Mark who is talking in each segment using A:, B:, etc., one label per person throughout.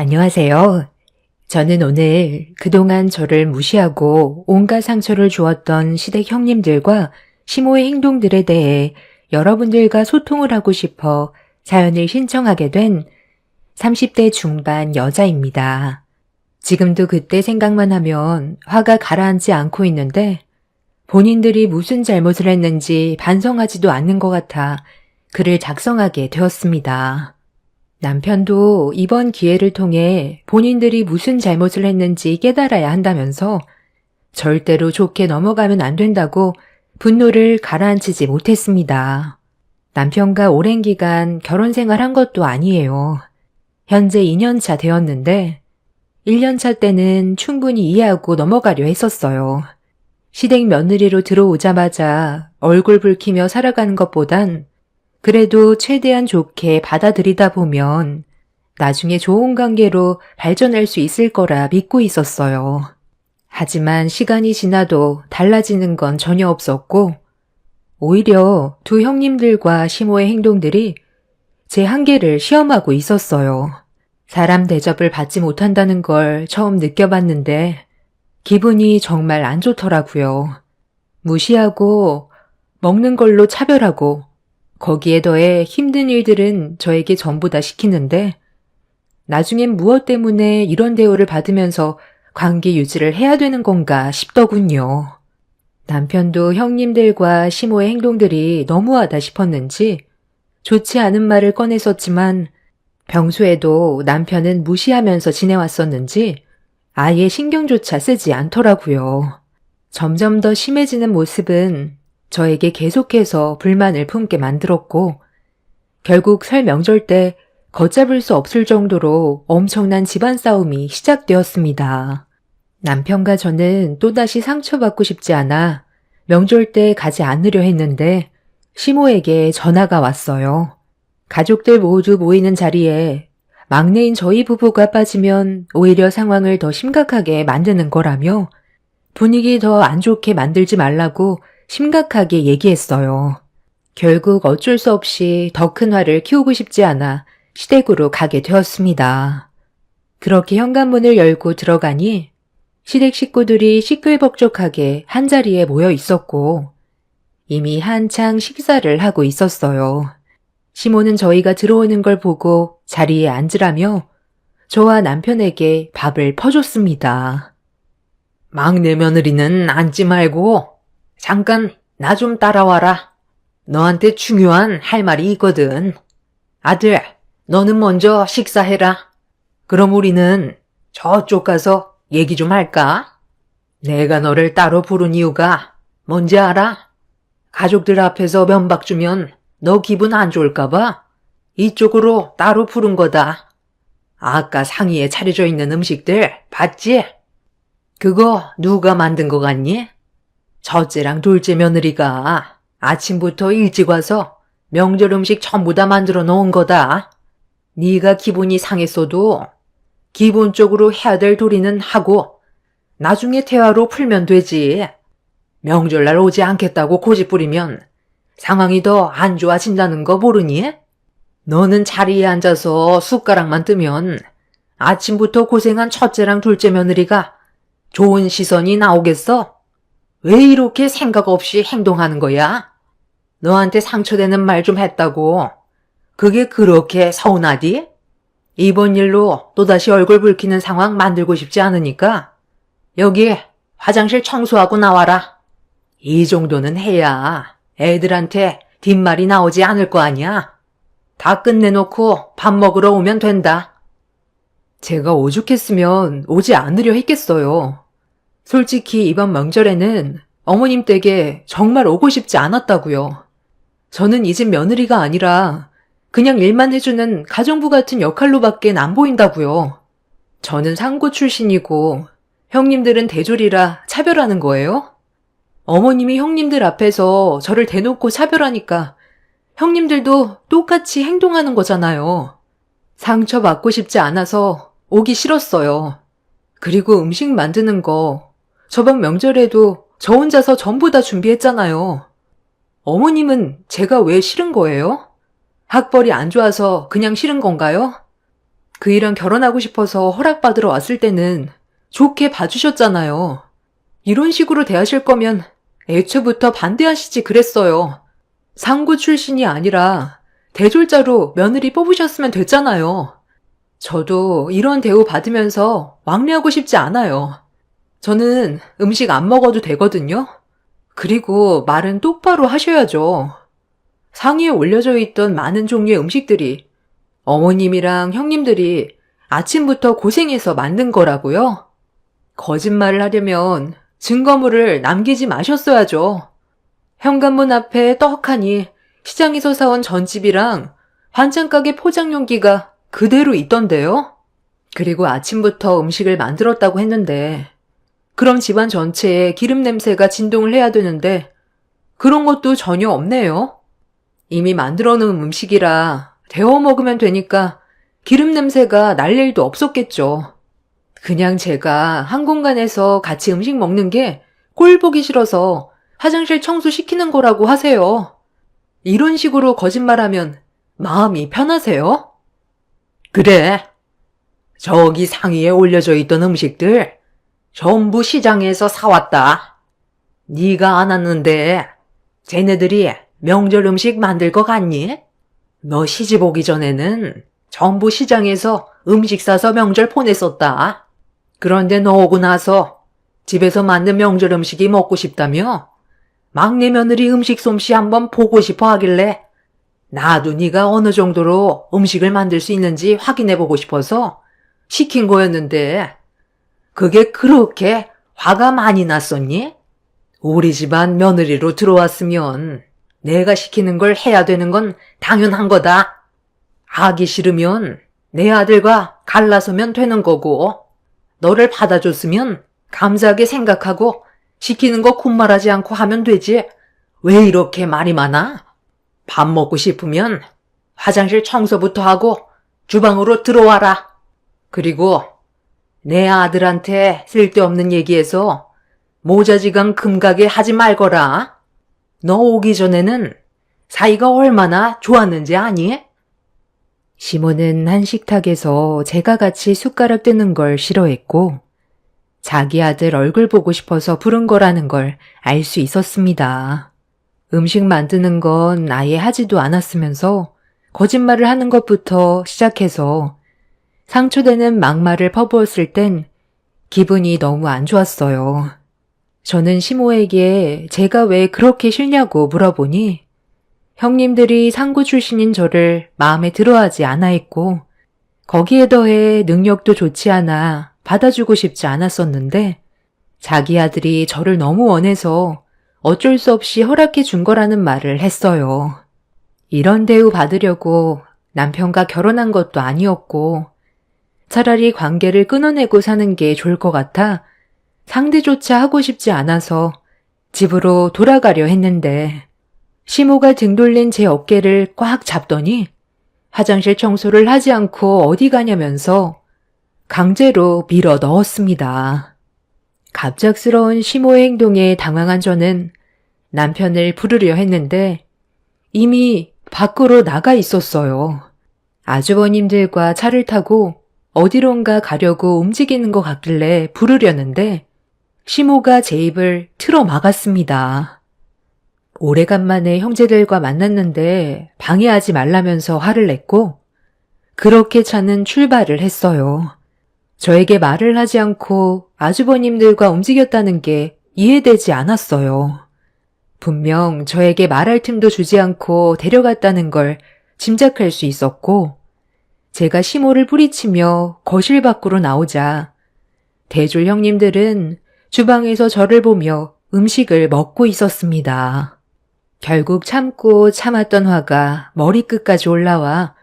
A: 안녕하세요. 저는 오늘 그동안 저를 무시하고 온갖 상처를 주었던 시댁 형님들과 시모의 행동들에 대해 여러분들과 소통을 하고 싶어 사연을 신청하게 된 30대 중반 여자입니다. 지금도 그때 생각만 하면 화가 가라앉지 않고 있는데 본인들이 무슨 잘못을 했는지 반성하지도 않는 것 같아 글을 작성하게 되었습니다. 남편도 이번 기회를 통해 본인들이 무슨 잘못을 했는지 깨달아야 한다면서 절대로 좋게 넘어가면 안 된다고 분노를 가라앉히지 못했습니다. 남편과 오랜 기간 결혼 생활한 것도 아니에요. 현재 2년차 되었는데 1년차 때는 충분히 이해하고 넘어가려 했었어요. 시댁 며느리로 들어오자마자 얼굴 붉히며 살아가는 것보단 그래도 최대한 좋게 받아들이다 보면 나중에 좋은 관계로 발전할 수 있을 거라 믿고 있었어요. 하지만 시간이 지나도 달라지는 건 전혀 없었고 오히려 두 형님들과 시모의 행동들이 제 한계를 시험하고 있었어요. 사람 대접을 받지 못한다는 걸 처음 느껴봤는데 기분이 정말 안 좋더라고요. 무시하고 먹는 걸로 차별하고 거기에 더해 힘든 일들은 저에게 전부 다 시키는데 나중엔 무엇 때문에 이런 대우를 받으면서 관계 유지를 해야 되는 건가 싶더군요. 남편도 형님들과 시모의 행동들이 너무하다 싶었는지 좋지 않은 말을 꺼냈었지만 평소에도 남편은 무시하면서 지내왔었는지 아예 신경조차 쓰지 않더라고요. 점점 더 심해지는 모습은 저에게 계속해서 불만을 품게 만들었고 결국 설 명절 때 걷잡을 수 없을 정도로 엄청난 집안 싸움이 시작되었습니다. 남편과 저는 또다시 상처받고 싶지 않아 명절 때 가지 않으려 했는데 시모에게 전화가 왔어요. 가족들 모두 모이는 자리에 막내인 저희 부부가 빠지면 오히려 상황을 더 심각하게 만드는 거라며 분위기 더 안 좋게 만들지 말라고 심각하게 얘기했어요. 결국 어쩔 수 없이 더 큰 화를 키우고 싶지 않아 시댁으로 가게 되었습니다. 그렇게 현관문을 열고 들어가니 시댁 식구들이 시끌벅적하게 한자리에 모여 있었고 이미 한창 식사를 하고 있었어요. 시모는 저희가 들어오는 걸 보고 자리에 앉으라며 저와 남편에게 밥을 퍼줬습니다. 막내 며느리는 앉지 말고 잠깐 나 좀 따라와라. 너한테 중요한 할 말이 있거든. 아들, 너는 먼저 식사해라. 그럼 우리는 저쪽 가서 얘기 좀 할까? 내가 너를 따로 부른 이유가 뭔지 알아? 가족들 앞에서 면박 주면 너 기분 안 좋을까 봐 이쪽으로 따로 부른 거다. 아까 상의에 차려져 있는 음식들 봤지? 그거 누가 만든 거 같니? 첫째랑 둘째 며느리가 아침부터 일찍 와서 명절 음식 전부 다 만들어 놓은 거다. 네가 기분이 상했어도 기본적으로 해야 될 도리는 하고 나중에 대화로 풀면 되지. 명절날 오지 않겠다고 고집 부리면 상황이 더 안 좋아진다는 거 모르니? 너는 자리에 앉아서 숟가락만 뜨면 아침부터 고생한 첫째랑 둘째 며느리가 좋은 시선이 나오겠어? 왜 이렇게 생각 없이 행동하는 거야? 너한테 상처되는 말 좀 했다고. 그게 그렇게 서운하디? 이번 일로 또다시 얼굴 붉히는 상황 만들고 싶지 않으니까 여기 화장실 청소하고 나와라. 이 정도는 해야 애들한테 뒷말이 나오지 않을 거 아니야. 다 끝내놓고 밥 먹으러 오면 된다. 제가 오죽했으면 오지 않으려 했겠어요. 솔직히 이번 명절에는 어머님 댁에 정말 오고 싶지 않았다고요. 저는 이 집 며느리가 아니라 그냥 일만 해주는 가정부 같은 역할로밖엔 안 보인다고요. 저는 상고 출신이고 형님들은 대졸이라 차별하는 거예요? 어머님이 형님들 앞에서 저를 대놓고 차별하니까 형님들도 똑같이 행동하는 거잖아요. 상처받고 싶지 않아서 오기 싫었어요. 그리고 음식 만드는 거 저번 명절에도 저 혼자서 전부 다 준비했잖아요. 어머님은 제가 왜 싫은 거예요? 학벌이 안 좋아서 그냥 싫은 건가요? 그이랑 결혼하고 싶어서 허락받으러 왔을 때는 좋게 봐주셨잖아요. 이런 식으로 대하실 거면 애초부터 반대하시지 그랬어요. 상구 출신이 아니라 대졸자로 며느리 뽑으셨으면 됐잖아요. 저도 이런 대우 받으면서 왕래하고 싶지 않아요. 저는 음식 안 먹어도 되거든요. 그리고 말은 똑바로 하셔야죠. 상위에 올려져 있던 많은 종류의 음식들이 어머님이랑 형님들이 아침부터 고생해서 만든 거라고요? 거짓말을 하려면 증거물을 남기지 마셨어야죠. 현관문 앞에 떡하니 시장에서 사온 전집이랑 반찬가게 포장 용기가 그대로 있던데요? 그리고 아침부터 음식을 만들었다고 했는데 그럼 집안 전체에 기름 냄새가 진동을 해야 되는데 그런 것도 전혀 없네요. 이미 만들어 놓은 음식이라 데워 먹으면 되니까 기름 냄새가 날 일도 없었겠죠. 그냥 제가 한 공간에서 같이 음식 먹는 게 꼴 보기 싫어서 화장실 청소시키는 거라고 하세요. 이런 식으로 거짓말하면 마음이 편하세요? 그래. 저기 상위에 올려져 있던 음식들 전부 시장에서 사왔다. 네가 안 왔는데 쟤네들이 명절 음식 만들 거 같니? 너 시집 오기 전에는 전부 시장에서 음식 사서 명절 보냈었다. 그런데 너 오고 나서 집에서 만든 명절 음식이 먹고 싶다며 막내 며느리 음식 솜씨 한번 보고 싶어 하길래 나도 네가 어느 정도로 음식을 만들 수 있는지 확인해보고 싶어서 시킨 거였는데 그게 그렇게 화가 많이 났었니? 우리 집안 며느리로 들어왔으면 내가 시키는 걸 해야 되는 건 당연한 거다. 하기 싫으면 내 아들과 갈라서면 되는 거고 너를 받아줬으면 감사하게 생각하고 시키는 거 군말하지 않고 하면 되지. 왜 이렇게 말이 많아? 밥 먹고 싶으면 화장실 청소부터 하고 주방으로 들어와라. 그리고 내 아들한테 쓸데없는 얘기해서 모자지간 금가게 하지 말거라. 너 오기 전에는 사이가 얼마나 좋았는지 아니? 시모는 한 식탁에서 제가 같이 숟가락 뜨는 걸 싫어했고 자기 아들 얼굴 보고 싶어서 부른 거라는 걸 알 수 있었습니다. 음식 만드는 건 아예 하지도 않았으면서 거짓말을 하는 것부터 시작해서 상처되는 막말을 퍼부었을 땐 기분이 너무 안 좋았어요. 저는 시모에게 제가 왜 그렇게 싫냐고 물어보니 형님들이 상구 출신인 저를 마음에 들어하지 않아 했고 거기에 더해 능력도 좋지 않아 받아주고 싶지 않았었는데 자기 아들이 저를 너무 원해서 어쩔 수 없이 허락해 준 거라는 말을 했어요. 이런 대우 받으려고 남편과 결혼한 것도 아니었고 차라리 관계를 끊어내고 사는 게 좋을 것 같아 상대조차 하고 싶지 않아서 집으로 돌아가려 했는데 시모가 등 돌린 제 어깨를 꽉 잡더니 화장실 청소를 하지 않고 어디 가냐면서 강제로 밀어 넣었습니다. 갑작스러운 시모의 행동에 당황한 저는 남편을 부르려 했는데 이미 밖으로 나가 있었어요. 아주버님들과 차를 타고 어디론가 가려고 움직이는 것 같길래 부르려는데 시모가 제 입을 틀어 막았습니다. 오래간만에 형제들과 만났는데 방해하지 말라면서 화를 냈고 그렇게 차는 출발을 했어요. 저에게 말을 하지 않고 아주버님들과 움직였다는 게 이해되지 않았어요. 분명 저에게 말할 틈도 주지 않고 데려갔다는 걸 짐작할 수 있었고 제가 시모를 뿌리치며 거실 밖으로 나오자 대졸 형님들은 주방에서 저를 보며 음식을 먹고 있었습니다. 결국 참고 참았던 화가 머리끝까지 올라와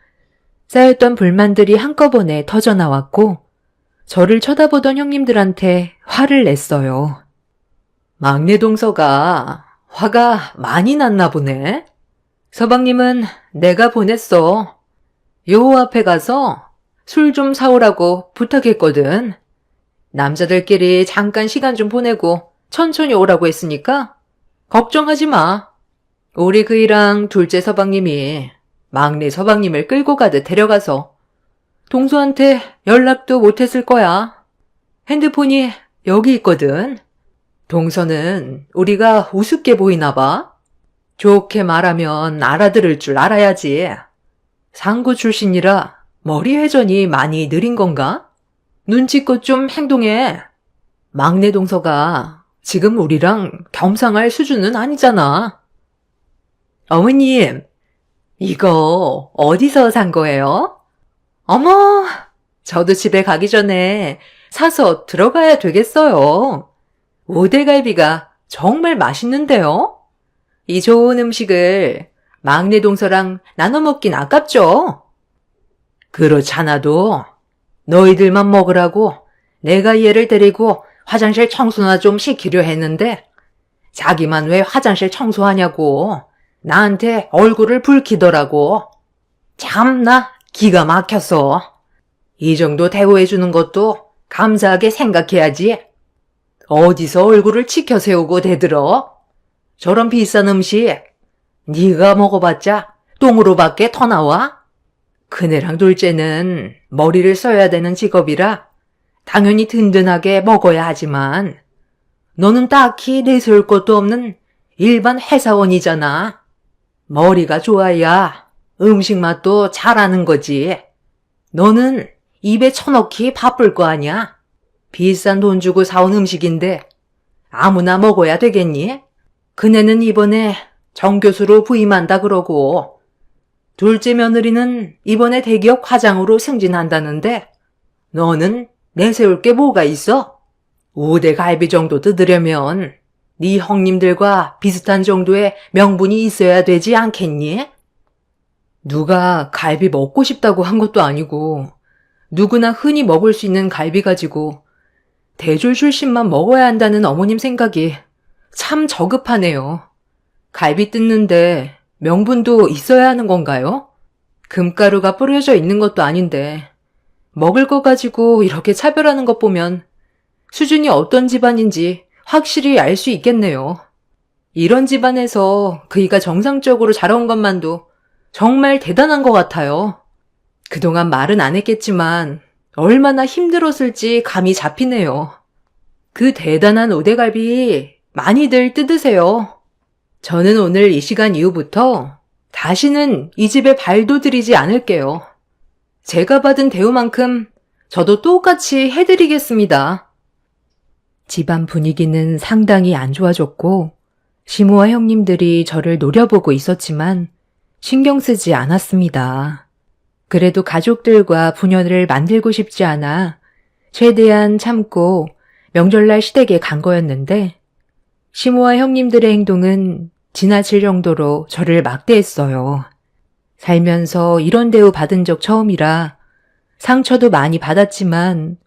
A: 쌓였던 불만들이 한꺼번에 터져나왔고 저를 쳐다보던 형님들한테 화를 냈어요. 막내 동서가 화가 많이 났나 보네. 서방님은 내가 보냈어. 요 앞에 가서 술 좀 사오라고 부탁했거든. 남자들끼리 잠깐 시간 좀 보내고 천천히 오라고 했으니까 걱정하지 마. 우리 그이랑 둘째 서방님이 막내 서방님을 끌고 가듯 데려가서 동서한테 연락도 못했을 거야. 핸드폰이 여기 있거든. 동서는 우리가 우습게 보이나 봐. 좋게 말하면 알아들을 줄 알아야지. 상구 출신이라 머리 회전이 많이 느린 건가? 눈치껏 좀 행동해. 막내 동서가 지금 우리랑 겸상할 수준은 아니잖아. 어머님, 이거 어디서 산 거예요? 어머, 저도 집에 가기 전에 사서 들어가야 되겠어요. 오대갈비가 정말 맛있는데요? 이 좋은 음식을 막내 동서랑 나눠 먹긴 아깝죠? 그렇잖아도 너희들만 먹으라고 내가 얘를 데리고 화장실 청소나 좀 시키려 했는데 자기만 왜 화장실 청소하냐고 나한테 얼굴을 붉히더라고. 참나 기가 막혔어. 이 정도 대우해주는 것도 감사하게 생각해야지. 어디서 얼굴을 치켜 세우고 대들어? 저런 비싼 음식 네가 먹어봤자 똥으로밖에 더 나와? 큰애랑 둘째는 머리를 써야 되는 직업이라 당연히 든든하게 먹어야 하지만 너는 딱히 내세울 것도 없는 일반 회사원이잖아. 머리가 좋아야 음식 맛도 잘하는 거지. 너는 입에 쳐넣기 바쁠 거 아니야? 비싼 돈 주고 사온 음식인데 아무나 먹어야 되겠니? 그네는 이번에 정교수로 부임한다 그러고 둘째 며느리는 이번에 대기업 과장으로 승진한다는데 너는 내세울 게 뭐가 있어? 5대 갈비 정도 뜯으려면 네 형님들과 비슷한 정도의 명분이 있어야 되지 않겠니? 누가 갈비 먹고 싶다고 한 것도 아니고 누구나 흔히 먹을 수 있는 갈비 가지고 대졸 출신만 먹어야 한다는 어머님 생각이 참 저급하네요. 갈비 뜯는데 명분도 있어야 하는 건가요? 금가루가 뿌려져 있는 것도 아닌데 먹을 거 가지고 이렇게 차별하는 것 보면 수준이 어떤 집안인지 확실히 알 수 있겠네요. 이런 집안에서 그이가 정상적으로 자라온 것만도 정말 대단한 것 같아요. 그동안 말은 안 했겠지만 얼마나 힘들었을지 감이 잡히네요. 그 대단한 오대갈비 많이들 뜯으세요. 저는 오늘 이 시간 이후부터 다시는 이 집에 발도 들이지 않을게요. 제가 받은 대우만큼 저도 똑같이 해드리겠습니다. 집안 분위기는 상당히 안 좋아졌고 시모와 형님들이 저를 노려보고 있었지만 신경 쓰지 않았습니다. 그래도 가족들과 분연을 만들고 싶지 않아 최대한 참고 명절날 시댁에 간 거였는데 시모와 형님들의 행동은 지나칠 정도로 저를 막대했어요. 살면서 이런 대우 받은 적 처음이라 상처도 많이 받았지만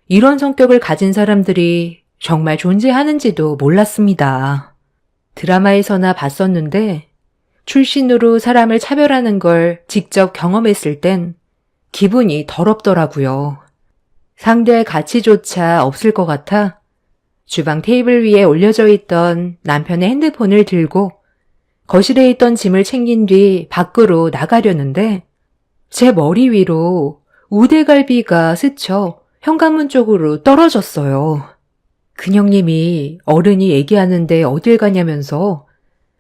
A: 이런 성격을 가진 사람들이 정말 존재하는지도 몰랐습니다. 드라마에서나 봤었는데 출신으로 사람을 차별하는 걸 직접 경험했을 땐 기분이 더럽더라고요. 상대할 가치조차 없을 것 같아 주방 테이블 위에 올려져 있던 남편의 핸드폰을 들고 거실에 있던 짐을 챙긴 뒤 밖으로 나가려는데 제 머리 위로 우대갈비가 스쳐 현관문 쪽으로 떨어졌어요. 큰형님이 어른이 얘기하는데 어딜 가냐면서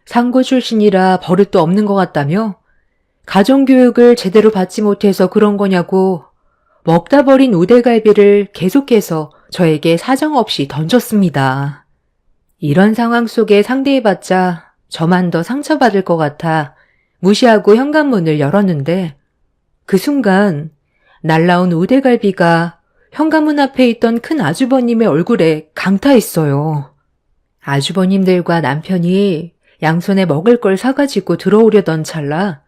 A: 상고 출신이라 버릇도 없는 것 같다며 가정교육을 제대로 받지 못해서 그런 거냐고 먹다 버린 우대갈비를 계속해서 저에게 사정없이 던졌습니다. 이런 상황 속에 상대해봤자 저만 더 상처받을 것 같아 무시하고 현관문을 열었는데 그 순간 날라온 우대갈비가 현관문 앞에 있던 큰 아주버님의 얼굴에 강타했어요. 아주버님들과 남편이 양손에 먹을 걸 사가지고 들어오려던 찰나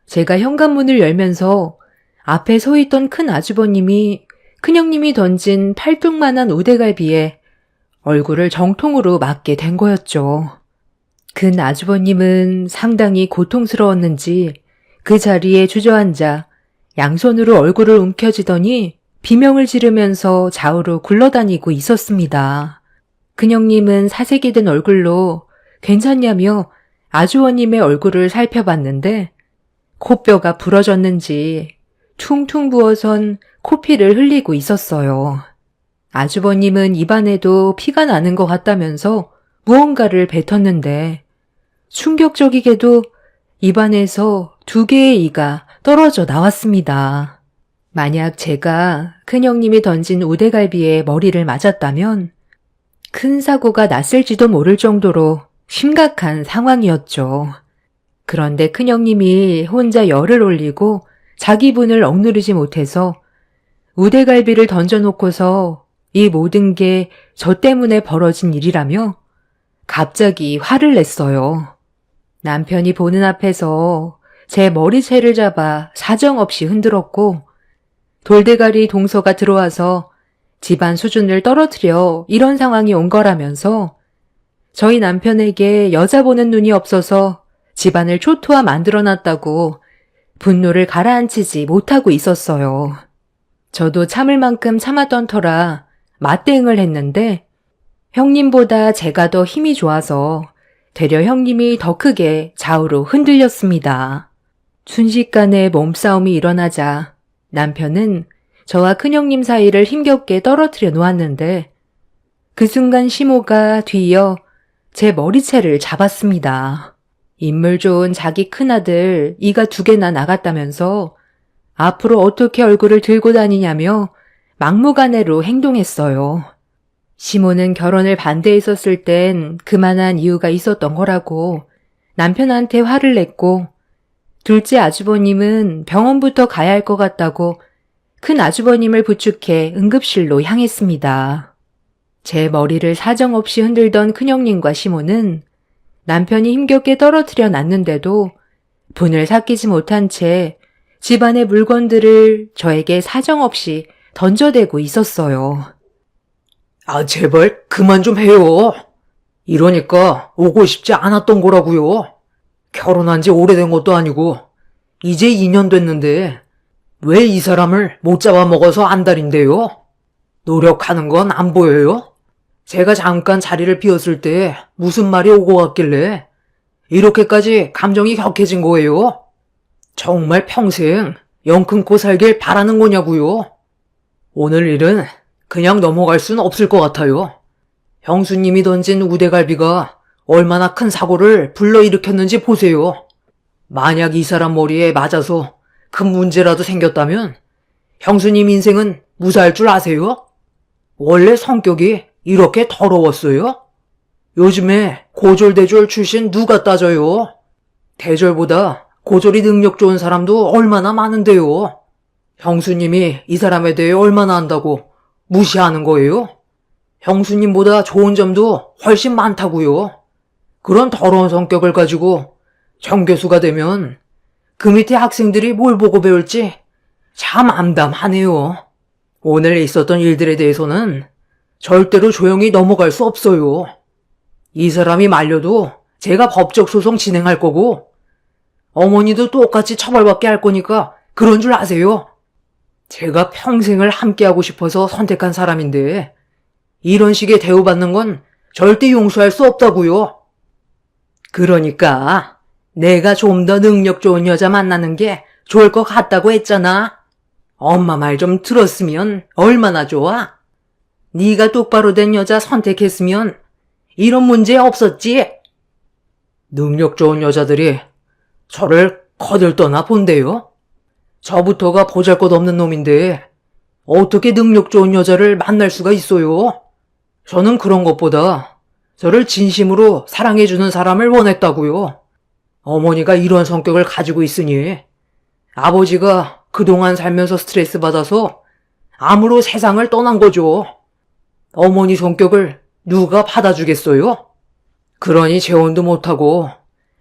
A: 제가 현관문을 열면서 앞에 서 있던 큰 아주버님이 큰형님이 던진 팔뚝만한 우대갈비에 얼굴을 정통으로 맞게 된 거였죠. 큰 아주버님은 상당히 고통스러웠는지 그 자리에 주저앉아 양손으로 얼굴을 움켜쥐더니 비명을 지르면서 좌우로 굴러다니고 있었습니다. 큰형님은 사색이 든 얼굴로 괜찮냐며 아주버님의 얼굴을 살펴봤는데 코뼈가 부러졌는지 퉁퉁 부어선 코피를 흘리고 있었어요. 아주버님은 입안에도 피가 나는 것 같다면서 무언가를 뱉었는데 충격적이게도 입안에서 2개의 이가 떨어져 나왔습니다. 만약 제가 큰형님이 던진 우대갈비에 머리를 맞았다면 큰 사고가 났을지도 모를 정도로 심각한 상황이었죠. 그런데 큰형님이 혼자 열을 올리고 자기 분을 억누르지 못해서 우대갈비를 던져놓고서 이 모든 게 저 때문에 벌어진 일이라며 갑자기 화를 냈어요. 남편이 보는 앞에서 제 머리채를 잡아 사정없이 흔들었고 돌대가리 동서가 들어와서 집안 수준을 떨어뜨려 이런 상황이 온 거라면서 저희 남편에게 여자 보는 눈이 없어서 집안을 초토화 만들어놨다고 분노를 가라앉히지 못하고 있었어요. 저도 참을 만큼 참았던 터라 맞대응을 했는데 형님보다 제가 더 힘이 좋아서 되려 형님이 더 크게 좌우로 흔들렸습니다. 순식간에 몸싸움이 일어나자 남편은 저와 큰형님 사이를 힘겹게 떨어뜨려 놓았는데 그 순간 시모가 뒤이어 제 머리채를 잡았습니다. 인물 좋은 자기 큰아들 이가 2개나 나갔다면서 앞으로 어떻게 얼굴을 들고 다니냐며 막무가내로 행동했어요. 시모는 결혼을 반대했었을 땐 그만한 이유가 있었던 거라고 남편한테 화를 냈고 둘째 아주버님은 병원부터 가야 할 것 같다고 큰 아주버님을 부축해 응급실로 향했습니다. 제 머리를 사정없이 흔들던 큰형님과 시모는 남편이 힘겹게 떨어뜨려 놨는데도 분을 삭히지 못한 채 집안의 물건들을 저에게 사정없이 던져대고 있었어요.
B: 아, 제발 그만 좀 해요. 이러니까 오고 싶지 않았던 거라고요. 결혼한 지 오래된 것도 아니고 이제 2년 됐는데 왜 이 사람을 못 잡아먹어서 안달인데요? 노력하는 건 안 보여요? 제가 잠깐 자리를 비웠을 때 무슨 말이 오고 갔길래 이렇게까지 감정이 격해진 거예요? 정말 평생 영 끊고 살길 바라는 거냐고요? 오늘 일은 그냥 넘어갈 순 없을 것 같아요. 형수님이 던진 우대갈비가 얼마나 큰 사고를 불러일으켰는지 보세요. 만약 이 사람 머리에 맞아서 큰 문제라도 생겼다면 형수님 인생은 무사할 줄 아세요? 원래 성격이 이렇게 더러웠어요? 요즘에 고졸대졸 출신 누가 따져요? 대졸보다 고졸이 능력 좋은 사람도 얼마나 많은데요. 형수님이 이 사람에 대해 얼마나 안다고 무시하는 거예요? 형수님보다 좋은 점도 훨씬 많다고요. 그런 더러운 성격을 가지고 정교수가 되면 그 밑에 학생들이 뭘 보고 배울지 참 암담하네요. 오늘 있었던 일들에 대해서는 절대로 조용히 넘어갈 수 없어요. 이 사람이 말려도 제가 법적 소송 진행할 거고 어머니도 똑같이 처벌받게 할 거니까 그런 줄 아세요? 제가 평생을 함께하고 싶어서 선택한 사람인데 이런 식의 대우받는 건 절대 용서할 수 없다고요. 그러니까 내가 좀 더 능력 좋은 여자 만나는 게 좋을 것 같다고 했잖아. 엄마 말 좀 들었으면 얼마나 좋아. 네가 똑바로 된 여자 선택했으면 이런 문제 없었지. 능력 좋은 여자들이 저를 거들떠나 본대요. 저부터가 보잘것없는 놈인데 어떻게 능력 좋은 여자를 만날 수가 있어요? 저는 그런 것보다 저를 진심으로 사랑해주는 사람을 원했다고요. 어머니가 이런 성격을 가지고 있으니 아버지가 그동안 살면서 스트레스 받아서 암으로 세상을 떠난 거죠. 어머니 성격을 누가 받아주겠어요? 그러니 재혼도 못하고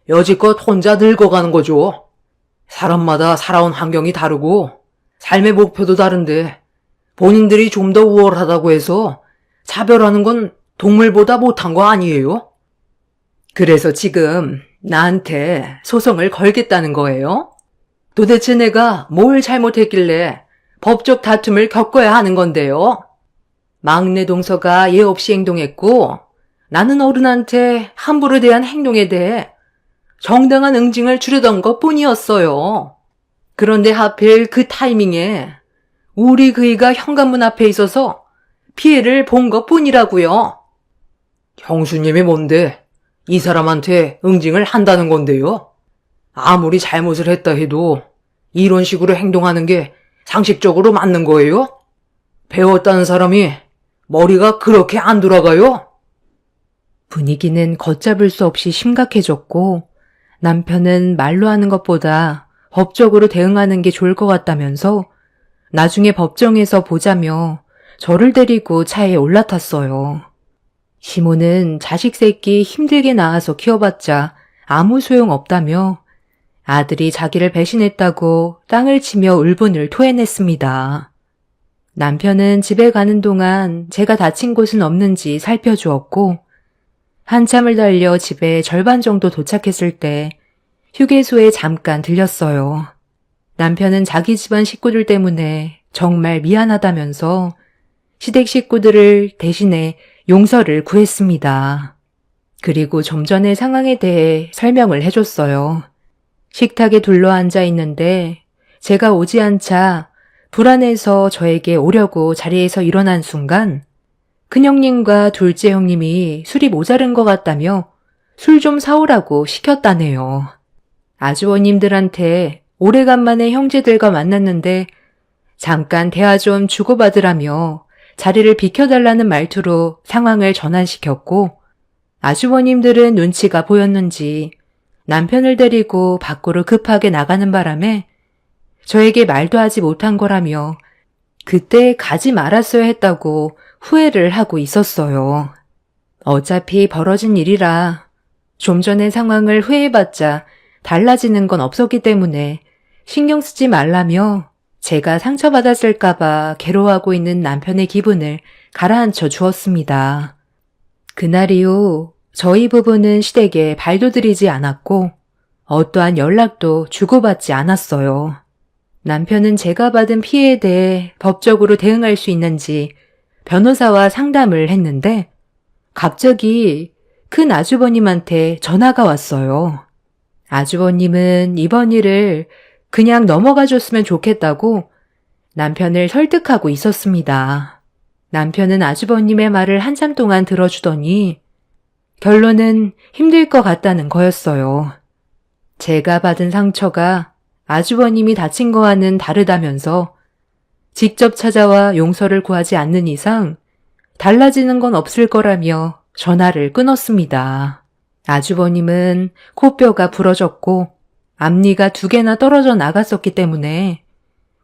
B: 여지껏 혼자 늙어가는 거죠. 사람마다 살아온 환경이 다르고 삶의 목표도 다른데 본인들이 좀 더 우월하다고 해서 차별하는 건 동물보다 못한 거 아니에요? 그래서 지금 나한테 소송을 걸겠다는 거예요? 도대체 내가 뭘 잘못했길래 법적 다툼을 겪어야 하는 건데요? 막내 동서가 예 없이 행동했고 나는 어른한테 함부로 대한 행동에 대해 정당한 응징을 주려던 것 뿐이었어요. 그런데 하필 그 타이밍에 우리 그이가 현관문 앞에 있어서 피해를 본 것뿐이라고요. 형수님이 뭔데 이 사람한테 응징을 한다는 건데요. 아무리 잘못을 했다 해도 이런 식으로 행동하는 게 상식적으로 맞는 거예요? 배웠다는 사람이 머리가 그렇게 안 돌아가요?
A: 분위기는 걷잡을 수 없이 심각해졌고 남편은 말로 하는 것보다 법적으로 대응하는 게 좋을 것 같다면서 나중에 법정에서 보자며 저를 데리고 차에 올라탔어요. 시모는 자식 새끼 힘들게 낳아서 키워봤자 아무 소용 없다며 아들이 자기를 배신했다고 땅을 치며 울분을 토해냈습니다. 남편은 집에 가는 동안 제가 다친 곳은 없는지 살펴주었고 한참을 달려 집에 절반 정도 도착했을 때 휴게소에 잠깐 들렸어요. 남편은 자기 집안 식구들 때문에 정말 미안하다면서 시댁 식구들을 대신해 용서를 구했습니다. 그리고 좀 전의 상황에 대해 설명을 해줬어요. 식탁에 둘러앉아 있는데 제가 오지 않자 불안해서 저에게 오려고 자리에서 일어난 순간 큰형님과 둘째 형님이 술이 모자른 것 같다며 술 좀 사오라고 시켰다네요. 아주버님들한테 오래간만에 형제들과 만났는데 잠깐 대화 좀 주고받으라며 자리를 비켜달라는 말투로 상황을 전환시켰고 아주버님들은 눈치가 보였는지 남편을 데리고 밖으로 급하게 나가는 바람에 저에게 말도 하지 못한 거라며 그때 가지 말았어야 했다고 후회를 하고 있었어요. 어차피 벌어진 일이라 좀 전의 상황을 후회해봤자 달라지는 건 없었기 때문에 신경 쓰지 말라며 제가 상처받았을까봐 괴로워하고 있는 남편의 기분을 가라앉혀 주었습니다. 그날 이후 저희 부부는 시댁에 발도 들이지 않았고 어떠한 연락도 주고받지 않았어요. 남편은 제가 받은 피해에 대해 법적으로 대응할 수 있는지 변호사와 상담을 했는데 갑자기 큰 아주버님한테 전화가 왔어요. 아주버님은 이번 일을 그냥 넘어가 줬으면 좋겠다고 남편을 설득하고 있었습니다. 남편은 아주버님의 말을 한참 동안 들어주더니 결론은 힘들 것 같다는 거였어요. 제가 받은 상처가 아주버님이 다친 거와는 다르다면서 직접 찾아와 용서를 구하지 않는 이상 달라지는 건 없을 거라며 전화를 끊었습니다. 아주버님은 코뼈가 부러졌고 앞니가 2개나 떨어져 나갔었기 때문에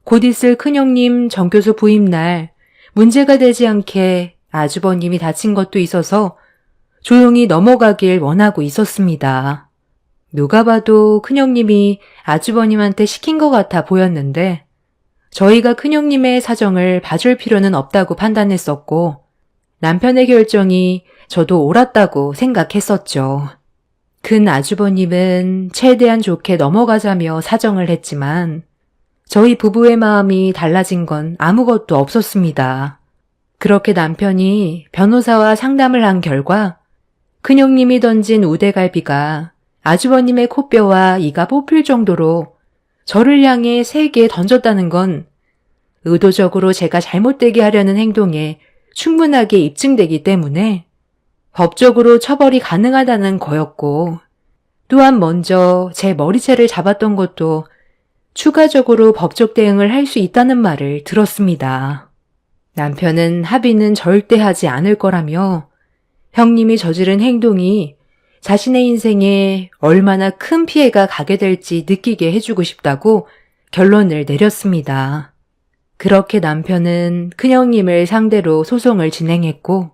A: 곧 있을 큰형님 정교수 부임날 문제가 되지 않게 아주버님이 다친 것도 있어서 조용히 넘어가길 원하고 있었습니다. 누가 봐도 큰형님이 아주버님한테 시킨 것 같아 보였는데 저희가 큰형님의 사정을 봐줄 필요는 없다고 판단했었고 남편의 결정이 저도 옳았다고 생각했었죠. 큰 아주버님은 최대한 좋게 넘어가자며 사정을 했지만 저희 부부의 마음이 달라진 건 아무것도 없었습니다. 그렇게 남편이 변호사와 상담을 한 결과 큰형님이 던진 우대갈비가 아주버님의 코뼈와 이가 뽑힐 정도로 저를 향해 3개 던졌다는 건 의도적으로 제가 잘못되게 하려는 행동에 충분하게 입증되기 때문에 법적으로 처벌이 가능하다는 거였고 또한 먼저 제 머리채를 잡았던 것도 추가적으로 법적 대응을 할 수 있다는 말을 들었습니다. 남편은 합의는 절대 하지 않을 거라며 형님이 저지른 행동이 자신의 인생에 얼마나 큰 피해가 가게 될지 느끼게 해주고 싶다고 결론을 내렸습니다. 그렇게 남편은 큰형님을 상대로 소송을 진행했고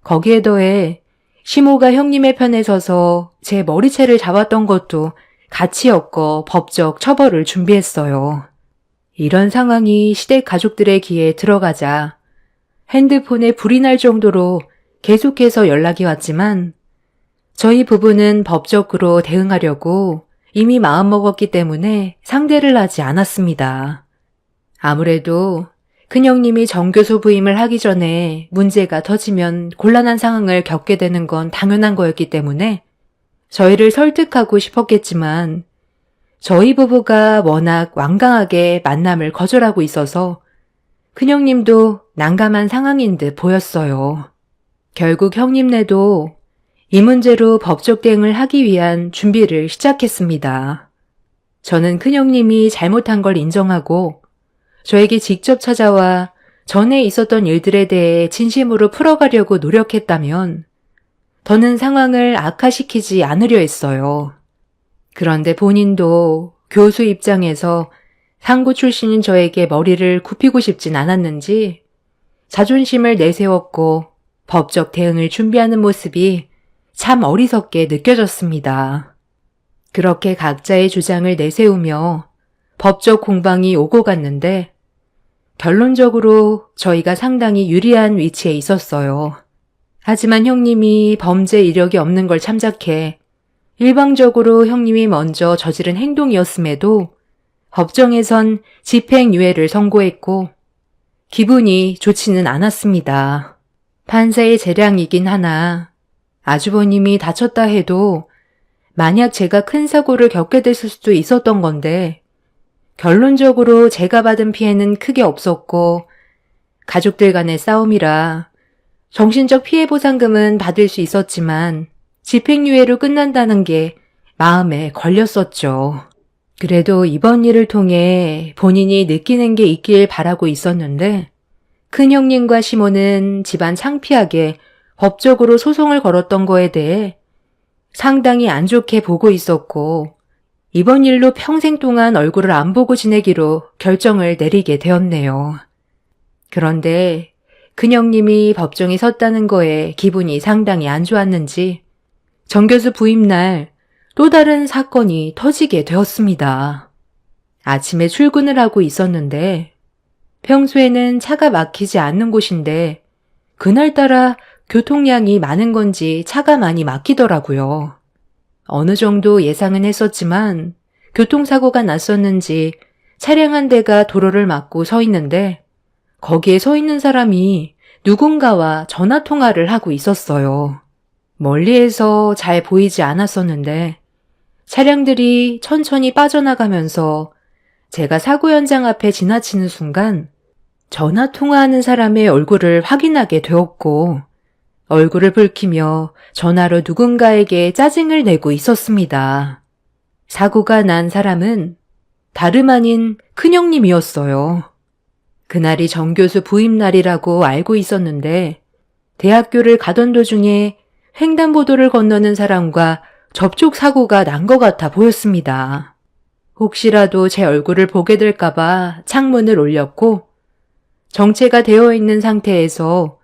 A: 거기에 더해 시모가 형님의 편에 서서 제 머리채를 잡았던 것도 같이 엮어 법적 처벌을 준비했어요. 이런 상황이 시댁 가족들의 귀에 들어가자 핸드폰에 불이 날 정도로 계속해서 연락이 왔지만 저희 부부는 법적으로 대응하려고 이미 마음먹었기 때문에 상대를 하지 않았습니다. 아무래도 큰형님이 정교수 부임을 하기 전에 문제가 터지면 곤란한 상황을 겪게 되는 건 당연한 거였기 때문에 저희를 설득하고 싶었겠지만 저희 부부가 워낙 완강하게 만남을 거절하고 있어서 큰형님도 난감한 상황인 듯 보였어요. 결국 형님네도 이 문제로 법적 대응을 하기 위한 준비를 시작했습니다. 저는 큰형님이 잘못한 걸 인정하고 저에게 직접 찾아와 전에 있었던 일들에 대해 진심으로 풀어가려고 노력했다면 더는 상황을 악화시키지 않으려 했어요. 그런데 본인도 교수 입장에서 상고 출신인 저에게 머리를 굽히고 싶진 않았는지 자존심을 내세웠고 법적 대응을 준비하는 모습이 참 어리석게 느껴졌습니다. 그렇게 각자의 주장을 내세우며 법적 공방이 오고 갔는데 결론적으로 저희가 상당히 유리한 위치에 있었어요. 하지만 형님이 범죄 이력이 없는 걸 참작해 일방적으로 형님이 먼저 저지른 행동이었음에도 법정에선 집행유예를 선고했고 기분이 좋지는 않았습니다. 판사의 재량이긴 하나 아주버님이 다쳤다 해도 만약 제가 큰 사고를 겪게 됐을 수도 있었던 건데 결론적으로 제가 받은 피해는 크게 없었고 가족들 간의 싸움이라 정신적 피해 보상금은 받을 수 있었지만 집행유예로 끝난다는 게 마음에 걸렸었죠. 그래도 이번 일을 통해 본인이 느끼는 게 있길 바라고 있었는데 큰형님과 시모는 집안 창피하게 법적으로 소송을 걸었던 거에 대해 상당히 안 좋게 보고 있었고 이번 일로 평생 동안 얼굴을 안 보고 지내기로 결정을 내리게 되었네요. 그런데 큰형님이 법정에 섰다는 거에 기분이 상당히 안 좋았는지 정 교수 부임날 또 다른 사건이 터지게 되었습니다. 아침에 출근을 하고 있었는데 평소에는 차가 막히지 않는 곳인데 그날따라 교통량이 많은 건지 차가 많이 막히더라고요. 어느 정도 예상은 했었지만 교통사고가 났었는지 차량 한 대가 도로를 막고 서 있는데 거기에 서 있는 사람이 누군가와 전화통화를 하고 있었어요. 멀리에서 잘 보이지 않았었는데 차량들이 천천히 빠져나가면서 제가 사고 현장 앞에 지나치는 순간 전화통화하는 사람의 얼굴을 확인하게 되었고 얼굴을 붉히며 전화로 누군가에게 짜증을 내고 있었습니다. 사고가 난 사람은 다름 아닌 큰형님이었어요. 그날이 정 교수 부임날이라고 알고 있었는데 대학교를 가던 도중에 횡단보도를 건너는 사람과 접촉 사고가 난 것 같아 보였습니다. 혹시라도 제 얼굴을 보게 될까봐 창문을 올렸고 정체가 되어 있는 상태에서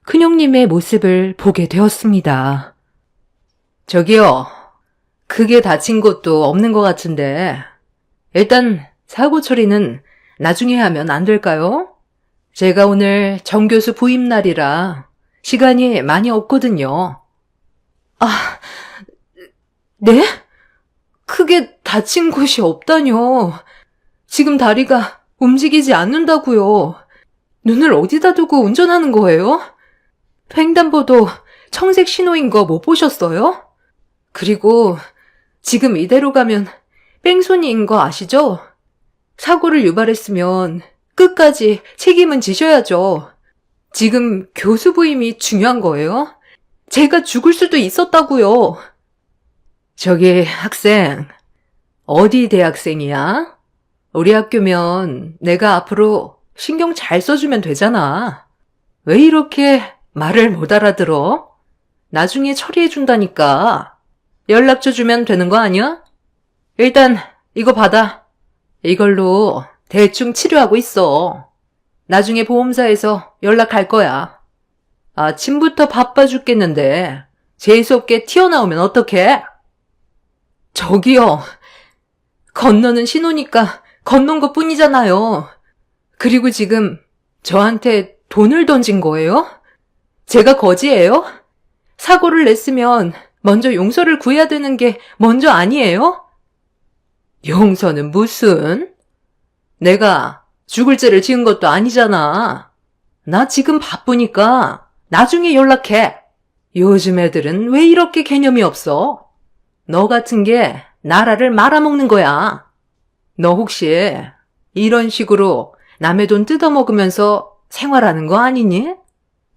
A: 큰형님의 모습을 보게 되었습니다.
B: 저기요, 크게 다친 것도 없는 것 같은데 일단 사고 처리는 나중에 하면 안 될까요? 제가 오늘 정 교수 부임날이라 시간이 많이 없거든요. 아, 네? 크게 다친 곳이 없다뇨. 지금 다리가 움직이지 않는다고요. 눈을 어디다 두고 운전하는 거예요? 횡단보도 청색 신호인 거 못 보셨어요? 그리고 지금 이대로 가면 뺑소니인 거 아시죠? 사고를 유발했으면 끝까지 책임은 지셔야죠. 지금 교수 부임이 중요한 거예요? 제가 죽을 수도 있었다고요. 저기 학생, 어디 대학생이야? 우리 학교면 내가 앞으로 신경 잘 써주면 되잖아. 왜 이렇게 말을 못 알아들어? 나중에 처리해준다니까. 연락처 주면 되는 거 아니야? 일단 이거 받아. 이걸로 대충 치료하고 있어. 나중에 보험사에서 연락할 거야. 아침부터 바빠 죽겠는데 재수없게 튀어나오면 어떡해? 저기요. 건너는 신호니까 건넌 것 뿐이잖아요. 그리고 지금 저한테 돈을 던진 거예요? 제가 거지예요? 사고를 냈으면 먼저 용서를 구해야 되는 게 먼저 아니에요? 용서는 무슨? 내가 죽을 죄를 지은 것도 아니잖아. 나 지금 바쁘니까 나중에 연락해. 요즘 애들은 왜 이렇게 개념이 없어? 너 같은 게 나라를 말아먹는 거야. 너 혹시 이런 식으로 남의 돈 뜯어먹으면서 생활하는 거 아니니?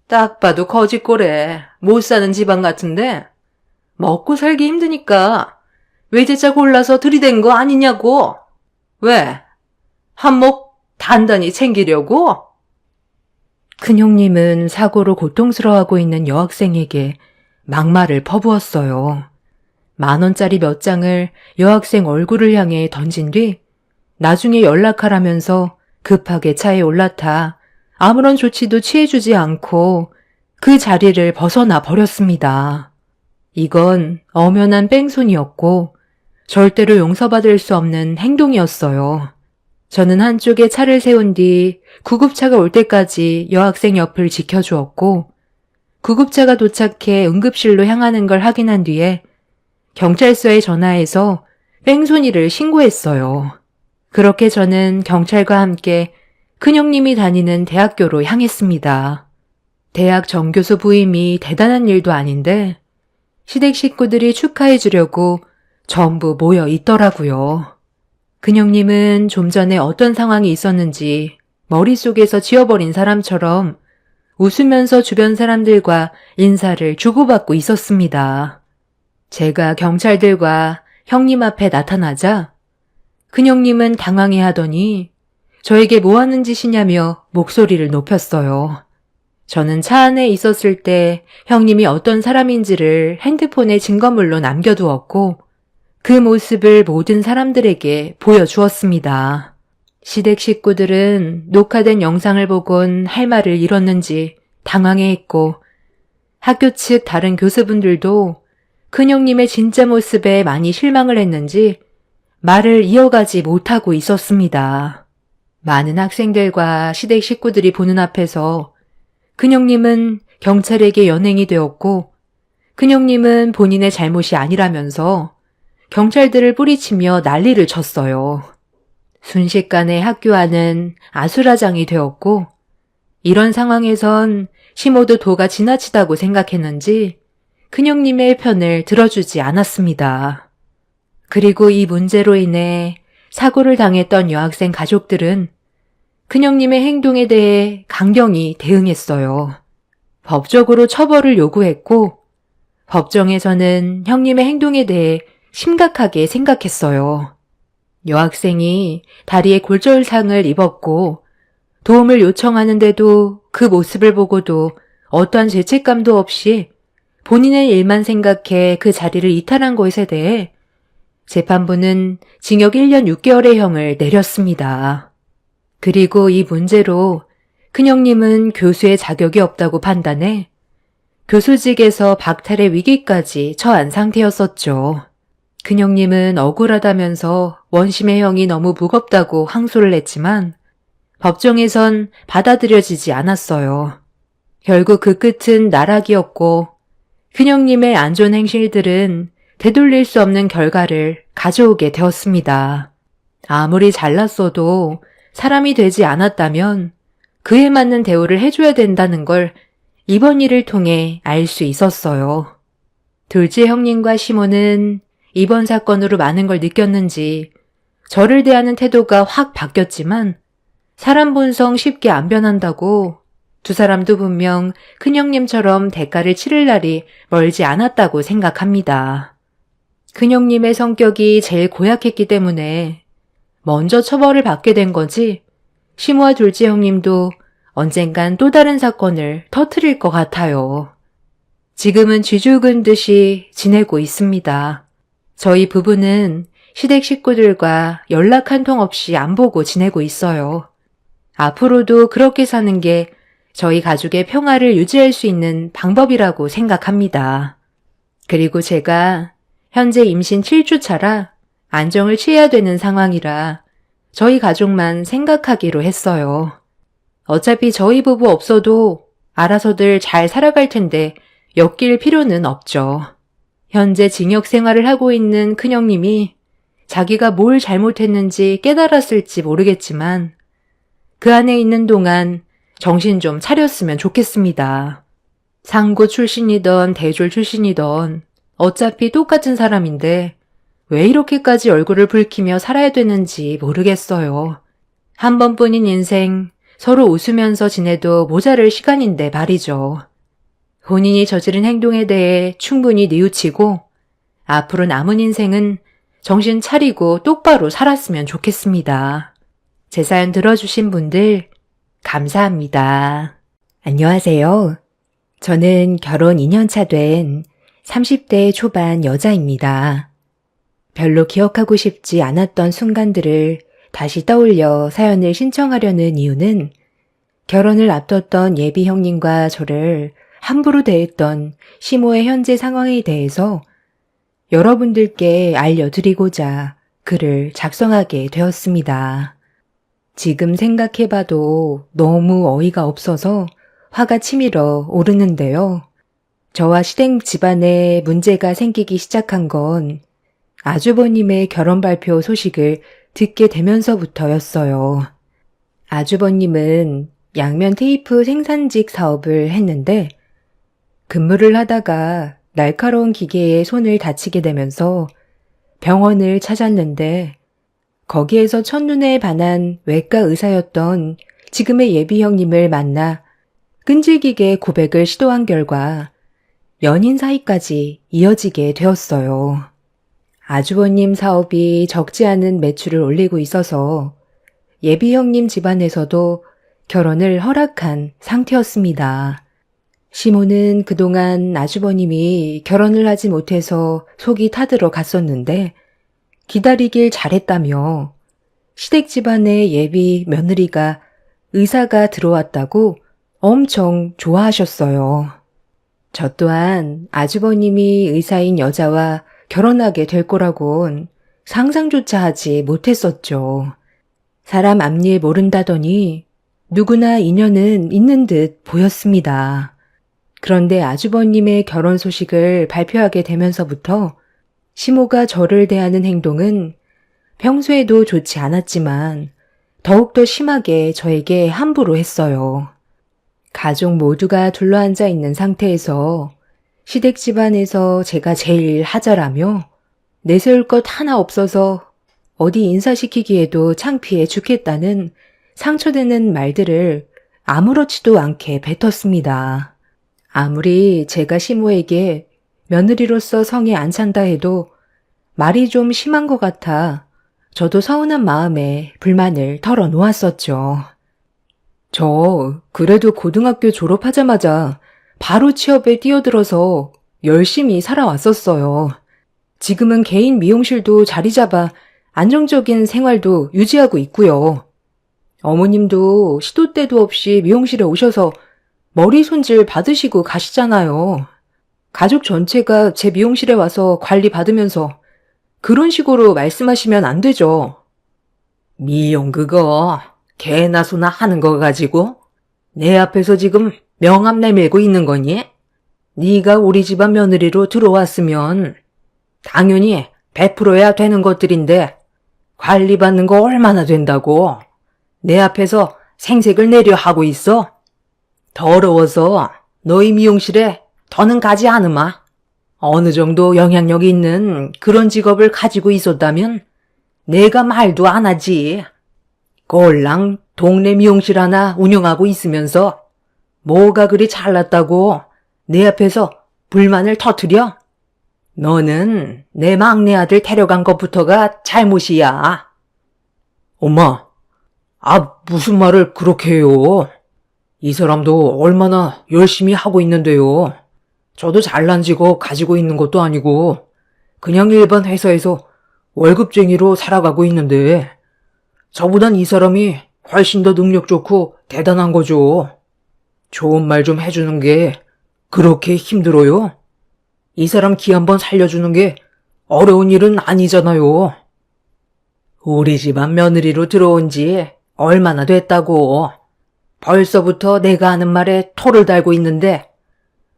B: 딱 봐도 거짓골에 못 사는 집안 같은데 먹고 살기 힘드니까 외제차 골라서 들이댄 거 아니냐고. 왜? 한몫 단단히 챙기려고?
A: 큰형님은 사고로 고통스러워하고 있는 여학생에게 막말을 퍼부었어요. 10,000원짜리 몇 장을 여학생 얼굴을 향해 던진 뒤 나중에 연락하라면서 급하게 차에 올라타 아무런 조치도 취해주지 않고 그 자리를 벗어나 버렸습니다. 이건 엄연한 뺑소니였고 절대로 용서받을 수 없는 행동이었어요. 저는 한쪽에 차를 세운 뒤 구급차가 올 때까지 여학생 옆을 지켜주었고 구급차가 도착해 응급실로 향하는 걸 확인한 뒤에 경찰서에 전화해서 뺑소니를 신고했어요. 그렇게 저는 경찰과 함께 큰형님이 다니는 대학교로 향했습니다. 대학 정교수 부임이 대단한 일도 아닌데 시댁 식구들이 축하해 주려고 전부 모여 있더라고요. 큰형님은 좀 전에 어떤 상황이 있었는지 머릿속에서 지워버린 사람처럼 웃으면서 주변 사람들과 인사를 주고받고 있었습니다. 제가 경찰들과 형님 앞에 나타나자 큰형님은 당황해 하더니 저에게 뭐 하는 짓이냐며 목소리를 높였어요. 저는 차 안에 있었을 때 형님이 어떤 사람인지를 핸드폰에 증거물로 남겨두었고 그 모습을 모든 사람들에게 보여주었습니다. 시댁 식구들은 녹화된 영상을 보곤 할 말을 잃었는지 당황해했고 학교 측 다른 교수분들도 큰형님의 진짜 모습에 많이 실망을 했는지 말을 이어가지 못하고 있었습니다. 많은 학생들과 시댁 식구들이 보는 앞에서 큰형님은 경찰에게 연행이 되었고 큰형님은 본인의 잘못이 아니라면서 경찰들을 뿌리치며 난리를 쳤어요. 순식간에 학교 안은 아수라장이 되었고 이런 상황에선 시모도 도가 지나치다고 생각했는지 큰형님의 편을 들어주지 않았습니다. 그리고 이 문제로 인해 사고를 당했던 여학생 가족들은 큰형님의 행동에 대해 강경히 대응했어요. 법적으로 처벌을 요구했고 법정에서는 형님의 행동에 대해 심각하게 생각했어요. 여학생이 다리에 골절상을 입었고 도움을 요청하는데도 그 모습을 보고도 어떠한 죄책감도 없이 본인의 일만 생각해 그 자리를 이탈한 것에 대해 재판부는 징역 1년 6개월의 형을 내렸습니다. 그리고 이 문제로 큰형님은 교수의 자격이 없다고 판단해 교수직에서 박탈의 위기까지 처한 상태였었죠. 큰형님은 억울하다면서 원심의 형이 너무 무겁다고 항소를 했지만 법정에선 받아들여지지 않았어요. 결국 그 끝은 나락이었고 큰형님의 안 좋은 행실들은 되돌릴 수 없는 결과를 가져오게 되었습니다. 아무리 잘났어도 사람이 되지 않았다면 그에 맞는 대우를 해줘야 된다는 걸 이번 일을 통해 알 수 있었어요. 둘째 형님과 시모는 이번 사건으로 많은 걸 느꼈는지 저를 대하는 태도가 확 바뀌었지만 사람 본성 쉽게 안 변한다고 두 사람도 분명 큰형님처럼 대가를 치를 날이 멀지 않았다고 생각합니다. 큰형님의 성격이 제일 고약했기 때문에 먼저 처벌을 받게 된 거지 시모와 둘째 형님도 언젠간 또 다른 사건을 터뜨릴 것 같아요. 지금은 쥐죽은 듯이 지내고 있습니다. 저희 부부는 시댁 식구들과 연락 한 통 없이 안 보고 지내고 있어요. 앞으로도 그렇게 사는 게 저희 가족의 평화를 유지할 수 있는 방법이라고 생각합니다. 그리고 제가 현재 임신 7주 차라 안정을 취해야 되는 상황이라 저희 가족만 생각하기로 했어요. 어차피 저희 부부 없어도 알아서들 잘 살아갈 텐데 엮일 필요는 없죠. 현재 징역 생활을 하고 있는 큰형님이 자기가 뭘 잘못했는지 깨달았을지 모르겠지만 그 안에 있는 동안 정신 좀 차렸으면 좋겠습니다. 상고 출신이던 대졸 출신이던 어차피 똑같은 사람인데 왜 이렇게까지 얼굴을 붉히며 살아야 되는지 모르겠어요. 한 번뿐인 인생, 서로 웃으면서 지내도 모자랄 시간인데 말이죠. 본인이 저지른 행동에 대해 충분히 뉘우치고 앞으로 남은 인생은 정신 차리고 똑바로 살았으면 좋겠습니다. 제 사연 들어주신 분들 감사합니다. 안녕하세요. 저는 결혼 2년차 된 30대 초반 여자입니다. 별로 기억하고 싶지 않았던 순간들을 다시 떠올려 사연을 신청하려는 이유는 결혼을 앞뒀던 예비 형님과 저를 함부로 대했던 시모의 현재 상황에 대해서 여러분들께 알려드리고자 글을 작성하게 되었습니다. 지금 생각해봐도 너무 어이가 없어서 화가 치밀어 오르는데요. 저와 시댁 집안에 문제가 생기기 시작한 건 아주버님의 결혼 발표 소식을 듣게 되면서부터였어요. 아주버님은 양면 테이프 생산직 사업을 했는데 근무를 하다가 날카로운 기계에 손을 다치게 되면서 병원을 찾았는데 거기에서 첫눈에 반한 외과 의사였던 지금의 예비 형님을 만나 끈질기게 고백을 시도한 결과 연인 사이까지 이어지게 되었어요. 아주버님 사업이 적지 않은 매출을 올리고 있어서 예비 형님 집안에서도 결혼을 허락한 상태였습니다. 시모는 그동안 아주버님이 결혼을 하지 못해서 속이 타들어 갔었는데 기다리길 잘했다며 시댁 집안의 예비 며느리가 의사가 들어왔다고 엄청 좋아하셨어요. 저 또한 아주버님이 의사인 여자와 결혼하게 될 거라곤 상상조차 하지 못했었죠. 사람 앞일 모른다더니 누구나 인연은 있는 듯 보였습니다. 그런데 아주버님의 결혼 소식을 발표하게 되면서부터 시모가 저를 대하는 행동은 평소에도 좋지 않았지만 더욱더 심하게 저에게 함부로 했어요. 가족 모두가 둘러앉아 있는 상태에서 시댁 집안에서 제가 제일 하자라며 내세울 것 하나 없어서 어디 인사시키기에도 창피해 죽겠다는 상처되는 말들을 아무렇지도 않게 뱉었습니다. 아무리 제가 시모에게 며느리로서 성에 안 찬다 해도 말이 좀 심한 것 같아 저도 서운한 마음에 불만을 털어놓았었죠. 저 그래도 고등학교 졸업하자마자 바로 취업에 뛰어들어서 열심히 살아왔었어요. 지금은 개인 미용실도 자리 잡아 안정적인 생활도 유지하고 있고요. 어머님도 시도 때도 없이 미용실에 오셔서 머리 손질 받으시고 가시잖아요. 가족 전체가 제 미용실에 와서 관리 받으면서 그런 식으로 말씀하시면 안 되죠. 미용 그거 개나 소나 하는 거 가지고 내 앞에서 지금 명함 내밀고 있는 거니? 네가 우리 집안 며느리로 들어왔으면 당연히 베풀어야 되는 것들인데 관리받는 거 얼마나 된다고 내 앞에서 생색을 내려 하고 있어? 더러워서 너희 미용실에 더는 가지 않으마. 어느 정도 영향력이 있는 그런 직업을 가지고 있었다면 내가 말도 안 하지. 꼴랑 동네 미용실 하나 운영하고 있으면서 뭐가 그리 잘났다고 내 앞에서 불만을 터뜨려? 너는 내 막내 아들 데려간 것부터가 잘못이야. 엄마, 무슨 말을 그렇게 해요? 이 사람도 얼마나 열심히 하고 있는데요. 저도 잘난 직업 가지고 있는 것도 아니고 그냥 일반 회사에서 월급쟁이로 살아가고 있는데 저보단 이 사람이 훨씬 더 능력 좋고 대단한 거죠. 좋은 말 좀 해주는 게 그렇게 힘들어요? 이 사람 기 한번 살려주는 게 어려운 일은 아니잖아요. 우리 집안 며느리로 들어온 지 얼마나 됐다고. 벌써부터 내가 하는 말에 토를 달고 있는데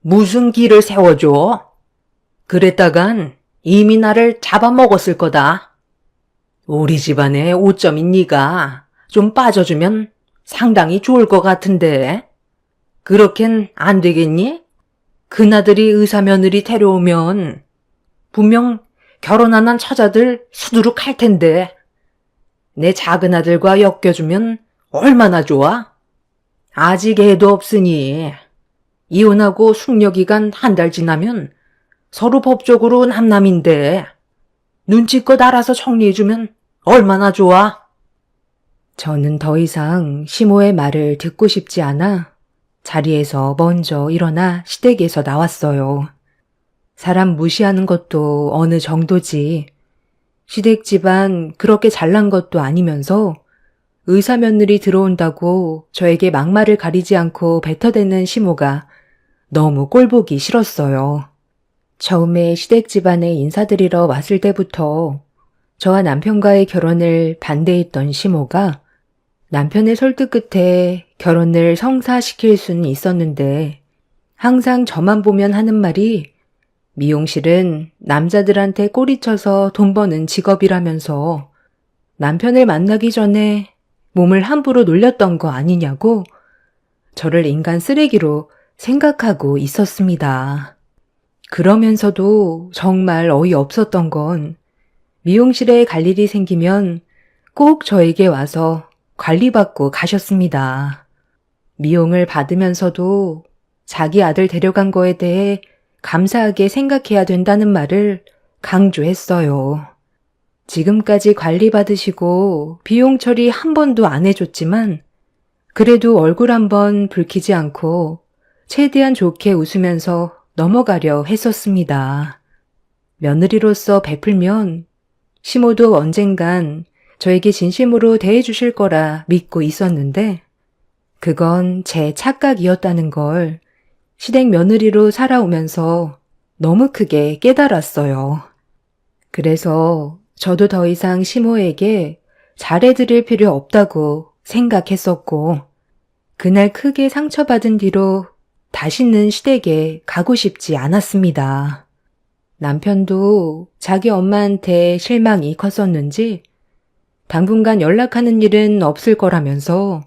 A: 무슨 기를 세워줘? 그랬다간 이미 나를 잡아먹었을 거다. 우리 집안의 오점인 네가 좀 빠져주면 상당히 좋을 것 같은데 그렇겐 안 되겠니? 큰아들이 의사 며느리 데려오면 분명
B: 결혼 안 한 처자들 수두룩 할 텐데. 내 작은 아들과 엮여주면 얼마나 좋아? 아직 애도 없으니 이혼하고 숙려기간 한 달 지나면 서로 법적으로 남남인데 눈치껏 알아서 정리해주면 얼마나 좋아?
A: 저는 더 이상 시모의 말을 듣고 싶지 않아 자리에서 먼저 일어나 시댁에서 나왔어요. 사람 무시하는 것도 어느 정도지. 시댁 집안 그렇게 잘난 것도 아니면서 의사 며느리 들어온다고 저에게 막말을 가리지 않고 뱉어대는 시모가 너무 꼴보기 싫었어요. 처음에 시댁 집안에 인사드리러 왔을 때부터 저와 남편과의 결혼을 반대했던 시모가 남편의 설득 끝에 결혼을 성사시킬 수는 있었는데 항상 저만 보면 하는 말이 미용실은 남자들한테 꼬리쳐서 돈 버는 직업이라면서 남편을 만나기 전에 몸을 함부로 놀렸던 거 아니냐고 저를 인간 쓰레기로 생각하고 있었습니다. 그러면서도 정말 어이없었던 건 미용실에 갈 일이 생기면 꼭 저에게 와서 관리받고 가셨습니다. 미용을 받으면서도 자기 아들 데려간 거에 대해 감사하게 생각해야 된다는 말을 강조했어요. 지금까지 관리받으시고 비용 처리 한 번도 안 해줬지만 그래도 얼굴 한번 붉히지 않고 최대한 좋게 웃으면서 넘어가려 했었습니다. 며느리로서 베풀면 시모도 언젠간 저에게 진심으로 대해주실 거라 믿고 있었는데 그건 제 착각이었다는 걸 시댁 며느리로 살아오면서 너무 크게 깨달았어요. 그래서 저도 더 이상 시모에게 잘해드릴 필요 없다고 생각했었고 그날 크게 상처받은 뒤로 다시는 시댁에 가고 싶지 않았습니다. 남편도 자기 엄마한테 실망이 컸었는지 당분간 연락하는 일은 없을 거라면서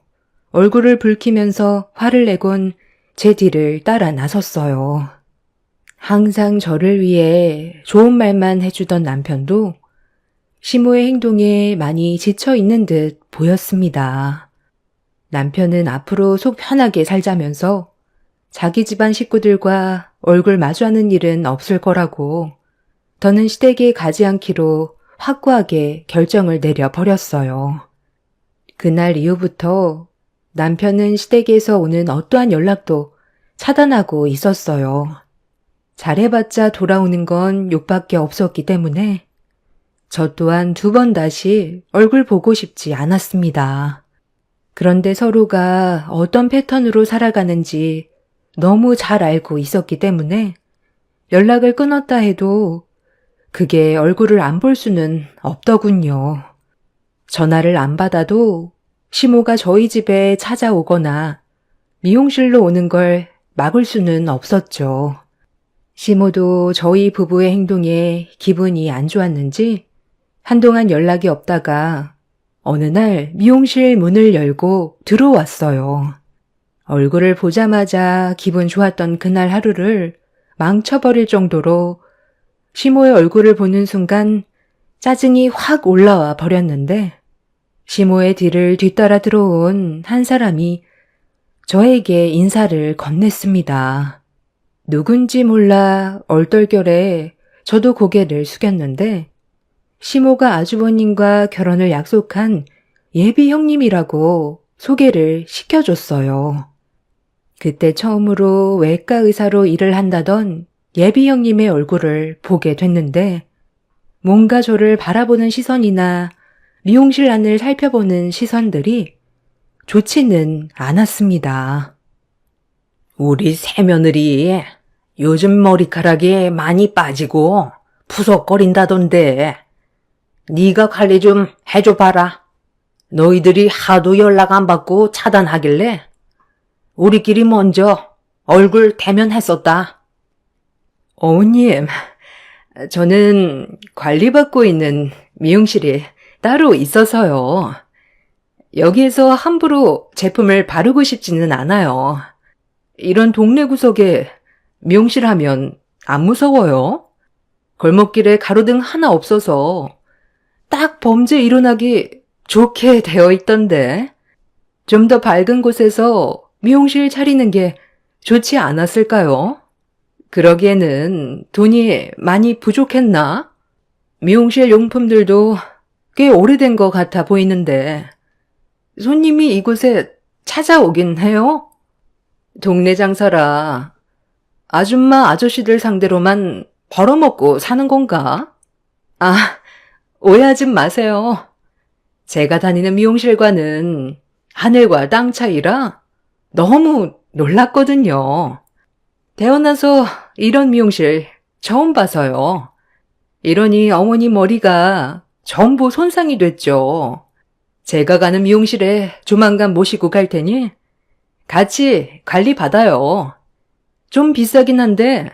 A: 얼굴을 붉히면서 화를 내곤 제 뒤를 따라 나섰어요. 항상 저를 위해 좋은 말만 해주던 남편도 시모의 행동에 많이 지쳐있는 듯 보였습니다. 남편은 앞으로 속 편하게 살자면서 자기 집안 식구들과 얼굴 마주하는 일은 없을 거라고 더는 시댁에 가지 않기로 확고하게 결정을 내려버렸어요. 그날 이후부터 남편은 시댁에서 오는 어떠한 연락도 차단하고 있었어요. 잘해봤자 돌아오는 건 욕밖에 없었기 때문에 저 또한 2번 다시 얼굴 보고 싶지 않았습니다. 그런데 서로가 어떤 패턴으로 살아가는지 너무 잘 알고 있었기 때문에 연락을 끊었다 해도 그게 얼굴을 안 볼 수는 없더군요. 전화를 안 받아도 시모가 저희 집에 찾아오거나 미용실로 오는 걸 막을 수는 없었죠. 시모도 저희 부부의 행동에 기분이 안 좋았는지 한동안 연락이 없다가 어느 날 미용실 문을 열고 들어왔어요. 얼굴을 보자마자 기분 좋았던 그날 하루를 망쳐버릴 정도로 시모의 얼굴을 보는 순간 짜증이 확 올라와 버렸는데 시모의 뒤를 뒤따라 들어온 한 사람이 저에게 인사를 건넸습니다. 누군지 몰라 얼떨결에 저도 고개를 숙였는데 시모가 아주버님과 결혼을 약속한 예비 형님이라고 소개를 시켜줬어요. 그때 처음으로 외과 의사로 일을 한다던 예비 형님의 얼굴을 보게 됐는데 뭔가 저를 바라보는 시선이나 미용실 안을 살펴보는 시선들이 좋지는 않았습니다.
B: 우리 새며느리 요즘 머리카락이 많이 빠지고 푸석거린다던데 네가 관리 좀 해줘봐라. 너희들이 하도 연락 안 받고 차단하길래 우리끼리 먼저 얼굴 대면했었다.
A: 어머님, 저는 관리받고 있는 미용실이 따로 있어서요. 여기에서 함부로 제품을 바르고 싶지는 않아요. 이런 동네 구석에 미용실 하면 안 무서워요? 골목길에 가로등 하나 없어서 딱 범죄 일어나기 좋게 되어 있던데. 좀 더 밝은 곳에서 미용실 차리는 게 좋지 않았을까요? 그러기에는 돈이 많이 부족했나? 미용실 용품들도 꽤 오래된 것 같아 보이는데 손님이 이곳에 찾아오긴 해요? 동네 장사라 아줌마 아저씨들 상대로만 벌어먹고 사는 건가? 아, 오해하지 마세요. 제가 다니는 미용실과는 하늘과 땅 차이라 너무 놀랐거든요. 태어나서 이런 미용실 처음 봐서요. 이러니 어머니 머리가 전부 손상이 됐죠. 제가 가는 미용실에 조만간 모시고 갈 테니 같이 관리 받아요. 좀 비싸긴 한데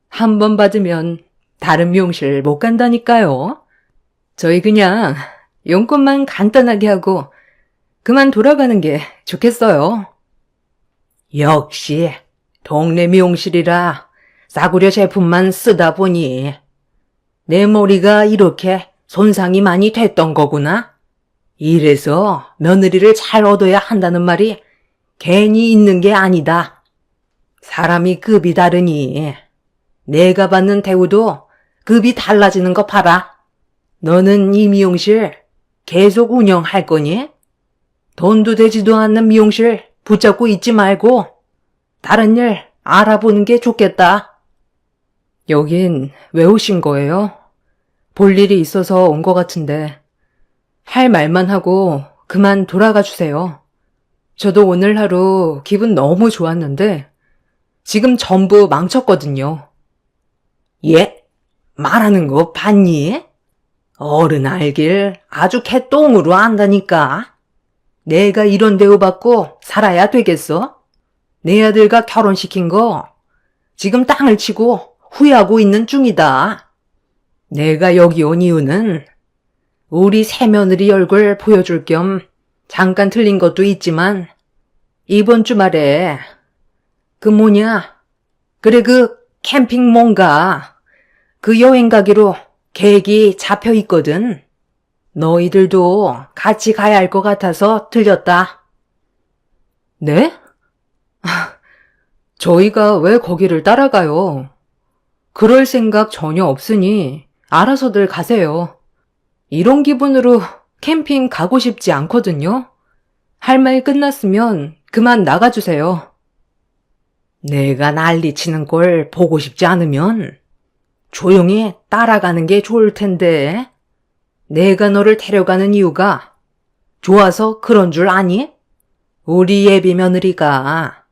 A: 한 번 받으면 다른 미용실 못 간다니까요. 저희 그냥 용건만 간단하게 하고 그만 돌아가는 게 좋겠어요. 역시 동네 미용실이라 싸구려 제품만 쓰다 보니 내 머리가 이렇게 손상이 많이 됐던 거구나. 이래서 며느리를 잘 얻어야 한다는 말이 괜히 있는 게 아니다. 사람이 급이 다르니 내가 받는 대우도 급이 달라지는 거 봐라. 너는 이 미용실 계속 운영할 거니? 돈도 되지도 않는 미용실 붙잡고 있지 말고 다른 일 알아보는 게 좋겠다. 여긴 왜 오신 거예요? 볼 일이 있어서 온 것 같은데 할 말만 하고 그만 돌아가 주세요. 저도 오늘 하루 기분 너무 좋았는데 지금 전부 망쳤거든요. 예? 말하는 거 봤니? 어른 알길 아주 개똥으로 안다니까. 내가 이런 대우받고 살아야 되겠어? 내 아들과 결혼시킨 거 지금 땅을 치고 후회하고 있는 중이다. 내가 여기 온 이유는 우리 새며느리 얼굴 보여줄 겸 잠깐 틀린 것도 있지만 이번 주말에 그 캠핑 뭔가 그 여행 가기로 계획이 잡혀 있거든. 너희들도 같이 가야 할 것 같아서 들렸다. 네? 저희가 왜 거기를 따라가요? 그럴 생각 전혀 없으니 알아서들 가세요. 이런 기분으로 캠핑 가고 싶지 않거든요. 할 말 끝났으면 그만 나가주세요. 내가 난리치는 걸 보고 싶지 않으면 조용히 따라가는 게 좋을 텐데. 내가 너를 데려가는 이유가 좋아서 그런 줄 아니? 우리 예비 며느리가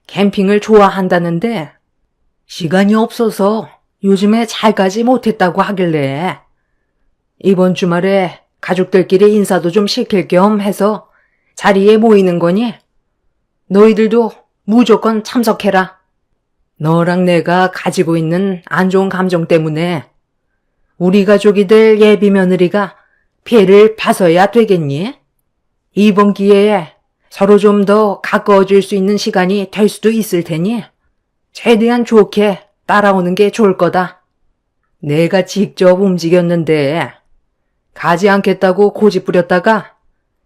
A: 캠핑을 좋아한다는데 시간이 없어서 요즘에 잘 가지 못했다고 하길래 이번 주말에 가족들끼리 인사도 좀 시킬 겸 해서 자리에 모이는 거니 너희들도 무조건 참석해라. 너랑 내가 가지고 있는 안 좋은 감정 때문에 우리 가족이 될 예비 며느리가 피해를 봐서야 되겠니? 이번 기회에 서로 좀 더 가까워질 수 있는 시간이 될 수도 있을 테니 최대한 좋게 따라오는 게 좋을 거다. 내가 직접 움직였는데 가지 않겠다고 고집 부렸다가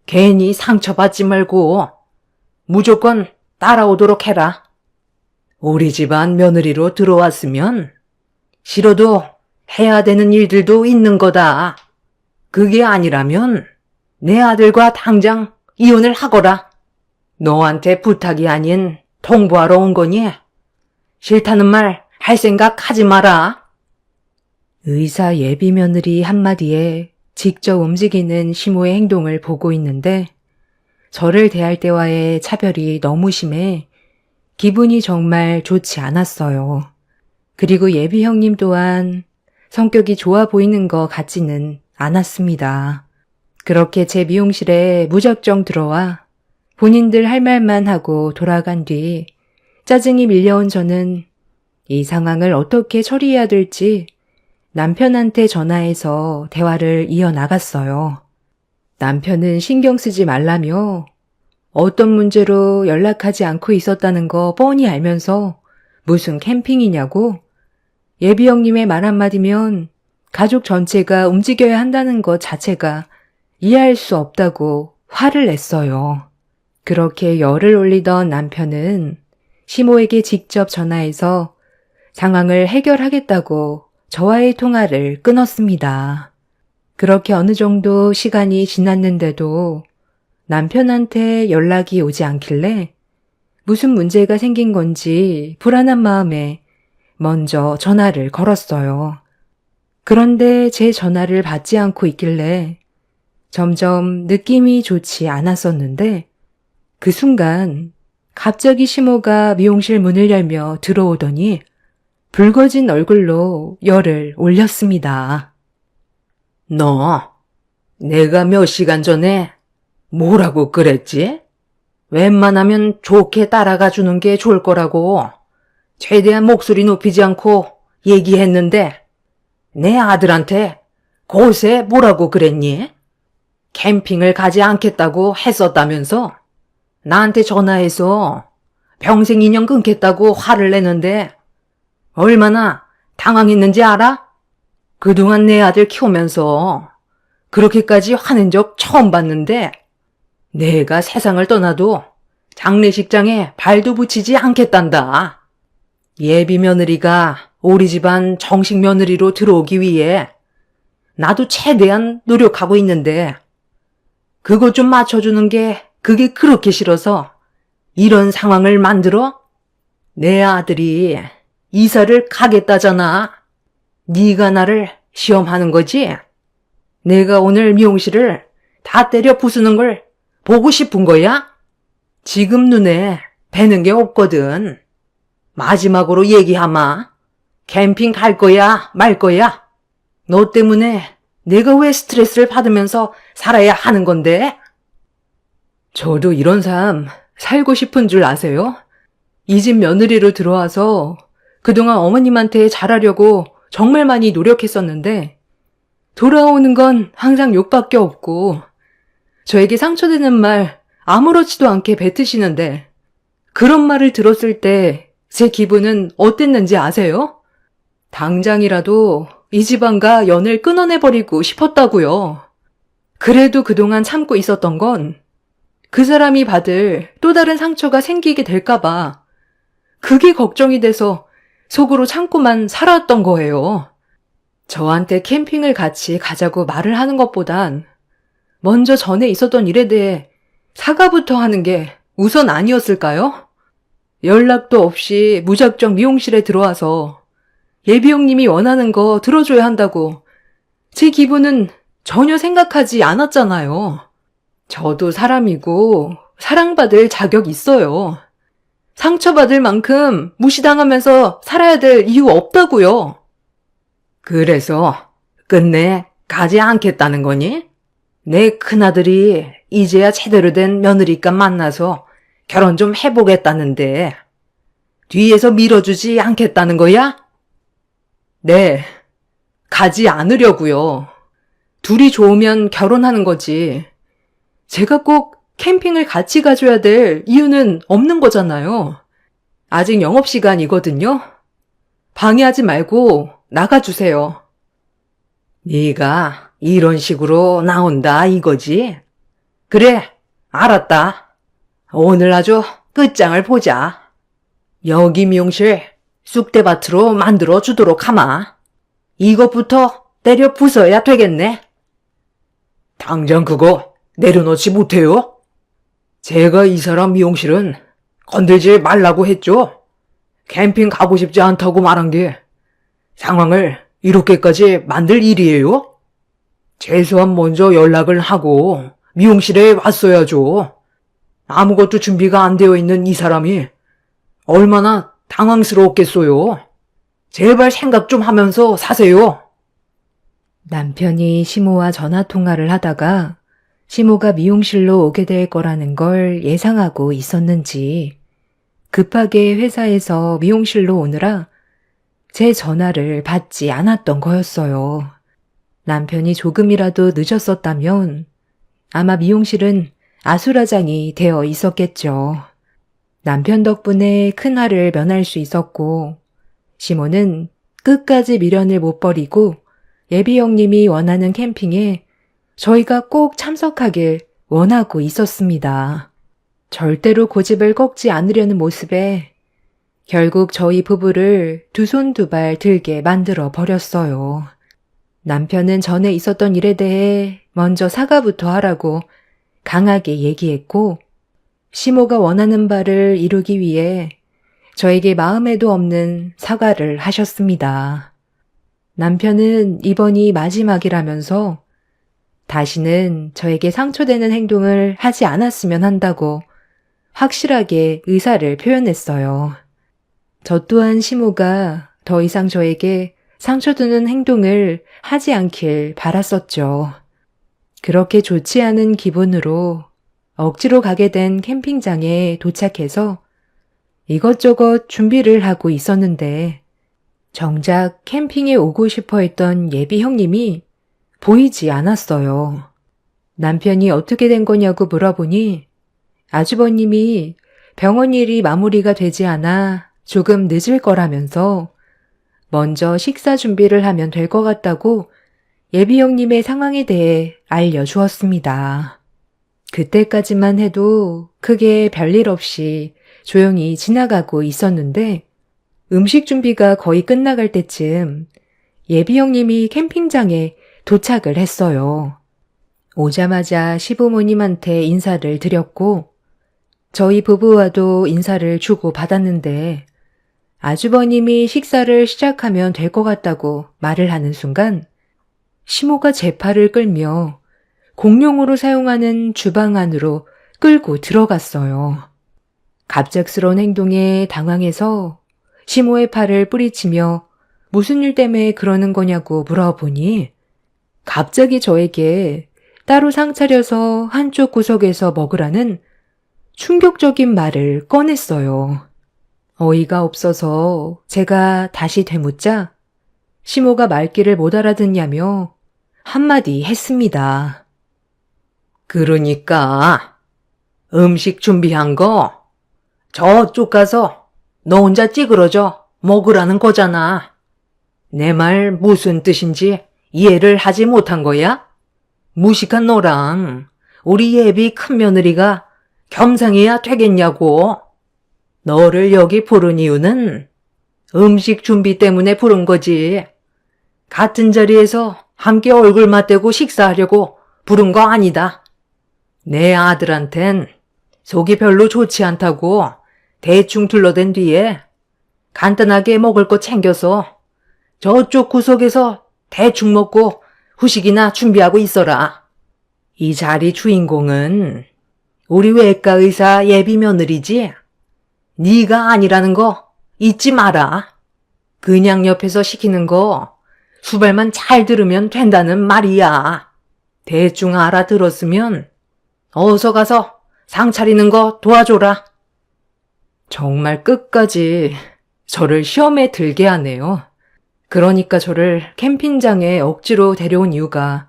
A: 괜히 상처받지 말고 무조건 따라오도록 해라. 우리 집안 며느리로 들어왔으면 싫어도 해야 되는 일들도 있는 거다. 그게 아니라면 내 아들과 당장 이혼을 하거라. 너한테 부탁이 아닌 통보하러 온 거니 싫다는 말 할 생각 하지 마라. 의사 예비 며느리 한마디에 직접 움직이는 시모의 행동을 보고 있는데 저를 대할 때와의 차별이 너무 심해 기분이 정말 좋지 않았어요. 그리고 예비 형님 또한 성격이 좋아 보이는 것 같지는 않았습니다. 그렇게 제 미용실에 무작정 들어와 본인들 할 말만 하고 돌아간 뒤 짜증이 밀려온 저는 이 상황을 어떻게 처리해야 될지 남편한테 전화해서 대화를 이어나갔어요. 남편은 신경 쓰지 말라며 어떤 문제로 연락하지 않고 있었다는 거 뻔히 알면서 무슨 캠핑이냐고 예비 형님의 말 한마디면 가족 전체가 움직여야 한다는 것 자체가 이해할 수 없다고 화를 냈어요. 그렇게 열을 올리던 남편은 시모에게 직접 전화해서 상황을 해결하겠다고 저와의 통화를 끊었습니다. 그렇게 어느 정도 시간이 지났는데도 남편한테 연락이 오지 않길래 무슨 문제가 생긴 건지 불안한 마음에 먼저 전화를 걸었어요. 그런데 제 전화를 받지 않고 있길래 점점 느낌이 좋지 않았었는데 그 순간 갑자기 시모가 미용실 문을 열며 들어오더니 붉어진 얼굴로 열을 올렸습니다.
B: 너, 내가 몇 시간 전에 뭐라고 그랬지? 웬만하면 좋게 따라가 주는 게 좋을 거라고 최대한 목소리 높이지 않고 얘기했는데 내 아들한테 곳에 뭐라고 그랬니? 캠핑을 가지 않겠다고 했었다면서 나한테 전화해서 평생 인연 끊겠다고 화를 내는데 얼마나 당황했는지 알아? 그동안 내 아들 키우면서 그렇게까지 화낸 적 처음 봤는데 내가 세상을 떠나도 장례식장에 발도 붙이지 않겠단다. 예비 며느리가 우리 집안 정식 며느리로 들어오기 위해 나도 최대한 노력하고 있는데 그것 좀 맞춰주는 게 그게 그렇게 싫어서 이런 상황을 만들어? 내 아들이 이사를 가겠다잖아. 네가 나를 시험하는 거지? 내가 오늘 미용실을 다 때려 부수는 걸 보고 싶은 거야? 지금 눈에 뵈는 게 없거든. 마지막으로 얘기하마. 캠핑 갈 거야, 말 거야? 너 때문에 내가 왜 스트레스를 받으면서 살아야 하는 건데?
A: 저도 이런 삶 살고 싶은 줄 아세요? 이 집 며느리로 들어와서 그동안 어머님한테 잘하려고 정말 많이 노력했었는데 돌아오는 건 항상 욕밖에 없고 저에게 상처되는 말 아무렇지도 않게 뱉으시는데 그런 말을 들었을 때 제 기분은 어땠는지 아세요? 당장이라도 이 집안과 연을 끊어내버리고 싶었다고요. 그래도 그동안 참고 있었던 건 그 사람이 받을 또 다른 상처가 생기게 될까봐 그게 걱정이 돼서 속으로 참고만 살아왔던 거예요. 저한테 캠핑을 같이 가자고 말을 하는 것보단 먼저 전에 있었던 일에 대해 사과부터 하는 게 우선 아니었을까요? 연락도 없이 무작정 미용실에 들어와서 예비 형님이 원하는 거 들어줘야 한다고 제 기분은 전혀 생각하지 않았잖아요. 저도 사람이고 사랑받을 자격 있어요. 상처받을 만큼 무시당하면서 살아야 될 이유 없다고요.
B: 그래서 끝내 가지 않겠다는 거니? 내 큰아들이 이제야 제대로 된 며느리감 만나서 결혼 좀 해보겠다는데 뒤에서 밀어주지 않겠다는 거야?
A: 네, 가지 않으려고요. 둘이 좋으면 결혼하는 거지. 제가 꼭 캠핑을 같이 가줘야 될 이유는 없는 거잖아요. 아직 영업시간이거든요. 방해하지 말고 나가주세요.
B: 네가 이런 식으로 나온다 이거지? 그래, 알았다. 오늘 아주 끝장을 보자. 여기 미용실 쑥대밭으로 만들어 주도록 하마. 이것부터 때려 부숴야 되겠네. 당장 그거 내려놓지 못해요? 제가 이 사람 미용실은 건들지 말라고 했죠. 캠핑 가고 싶지 않다고 말한 게 상황을 이렇게까지 만들 일이에요? 최소한 먼저 연락을 하고 미용실에 왔어야죠. 아무것도 준비가 안 되어 있는 이 사람이 얼마나 당황스러웠겠어요. 제발 생각 좀 하면서 사세요.
A: 남편이 시모와 전화 통화를 하다가 시모가 미용실로 오게 될 거라는 걸 예상하고 있었는지 급하게 회사에서 미용실로 오느라 제 전화를 받지 않았던 거였어요. 남편이 조금이라도 늦었었다면 아마 미용실은 아수라장이 되어 있었겠죠. 남편 덕분에 큰 화를 면할 수 있었고 시모는 끝까지 미련을 못 버리고 예비 형님이 원하는 캠핑에 저희가 꼭 참석하길 원하고 있었습니다. 절대로 고집을 꺾지 않으려는 모습에 결국 저희 부부를 두 손 두 발 들게 만들어 버렸어요. 남편은 전에 있었던 일에 대해 먼저 사과부터 하라고 강하게 얘기했고, 시모가 원하는 바를 이루기 위해 저에게 마음에도 없는 사과를 하셨습니다. 남편은 이번이 마지막이라면서 다시는 저에게 상처되는 행동을 하지 않았으면 한다고 확실하게 의사를 표현했어요. 저 또한 시모가 더 이상 저에게 상처 주는 행동을 하지 않길 바랐었죠. 그렇게 좋지 않은 기분으로 억지로 가게 된 캠핑장에 도착해서 이것저것 준비를 하고 있었는데 정작 캠핑에 오고 싶어 했던 예비 형님이 보이지 않았어요. 남편이 어떻게 된 거냐고 물어보니 아주버님이 병원 일이 마무리가 되지 않아 조금 늦을 거라면서 먼저 식사 준비를 하면 될 것 같다고 예비 형님의 상황에 대해 알려주었습니다. 그때까지만 해도 크게 별일 없이 조용히 지나가고 있었는데 음식 준비가 거의 끝나갈 때쯤 예비 형님이 캠핑장에 도착을 했어요. 오자마자 시부모님한테 인사를 드렸고 저희 부부와도 인사를 주고 받았는데 아주버님이 식사를 시작하면 될 것 같다고 말을 하는 순간 시모가 제 팔을 끌며 공용으로 사용하는 주방 안으로 끌고 들어갔어요. 갑작스러운 행동에 당황해서 시모의 팔을 뿌리치며 무슨 일 때문에 그러는 거냐고 물어보니 갑자기 저에게 따로 상 차려서 한쪽 구석에서 먹으라는 충격적인 말을 꺼냈어요. 어이가 없어서 제가 다시 되묻자 시모가 말귀를 못 알아듣냐며 한마디 했습니다.
B: 그러니까 음식 준비한 거 저쪽 가서 너 혼자 찌그러져 먹으라는 거잖아. 내 말 무슨 뜻인지 이해를 하지 못한 거야? 무식한 너랑 우리 예비 큰며느리가 겸상해야 되겠냐고. 너를 여기 부른 이유는 음식 준비 때문에 부른 거지. 같은 자리에서 함께 얼굴 맞대고 식사하려고 부른 거 아니다. 내 아들한텐 속이 별로 좋지 않다고 대충 둘러댄 뒤에 간단하게 먹을 거 챙겨서 저쪽 구석에서 대충 먹고 후식이나 준비하고 있어라. 이 자리 주인공은 우리 외과 의사 예비 며느리지? 네가 아니라는 거 잊지 마라. 그냥 옆에서 시키는 거 수발만 잘 들으면 된다는 말이야. 대충 알아들었으면 어서 가서 상 차리는 거 도와줘라. 정말 끝까지 저를 시험에 들게 하네요. 그러니까 저를 캠핑장에 억지로 데려온 이유가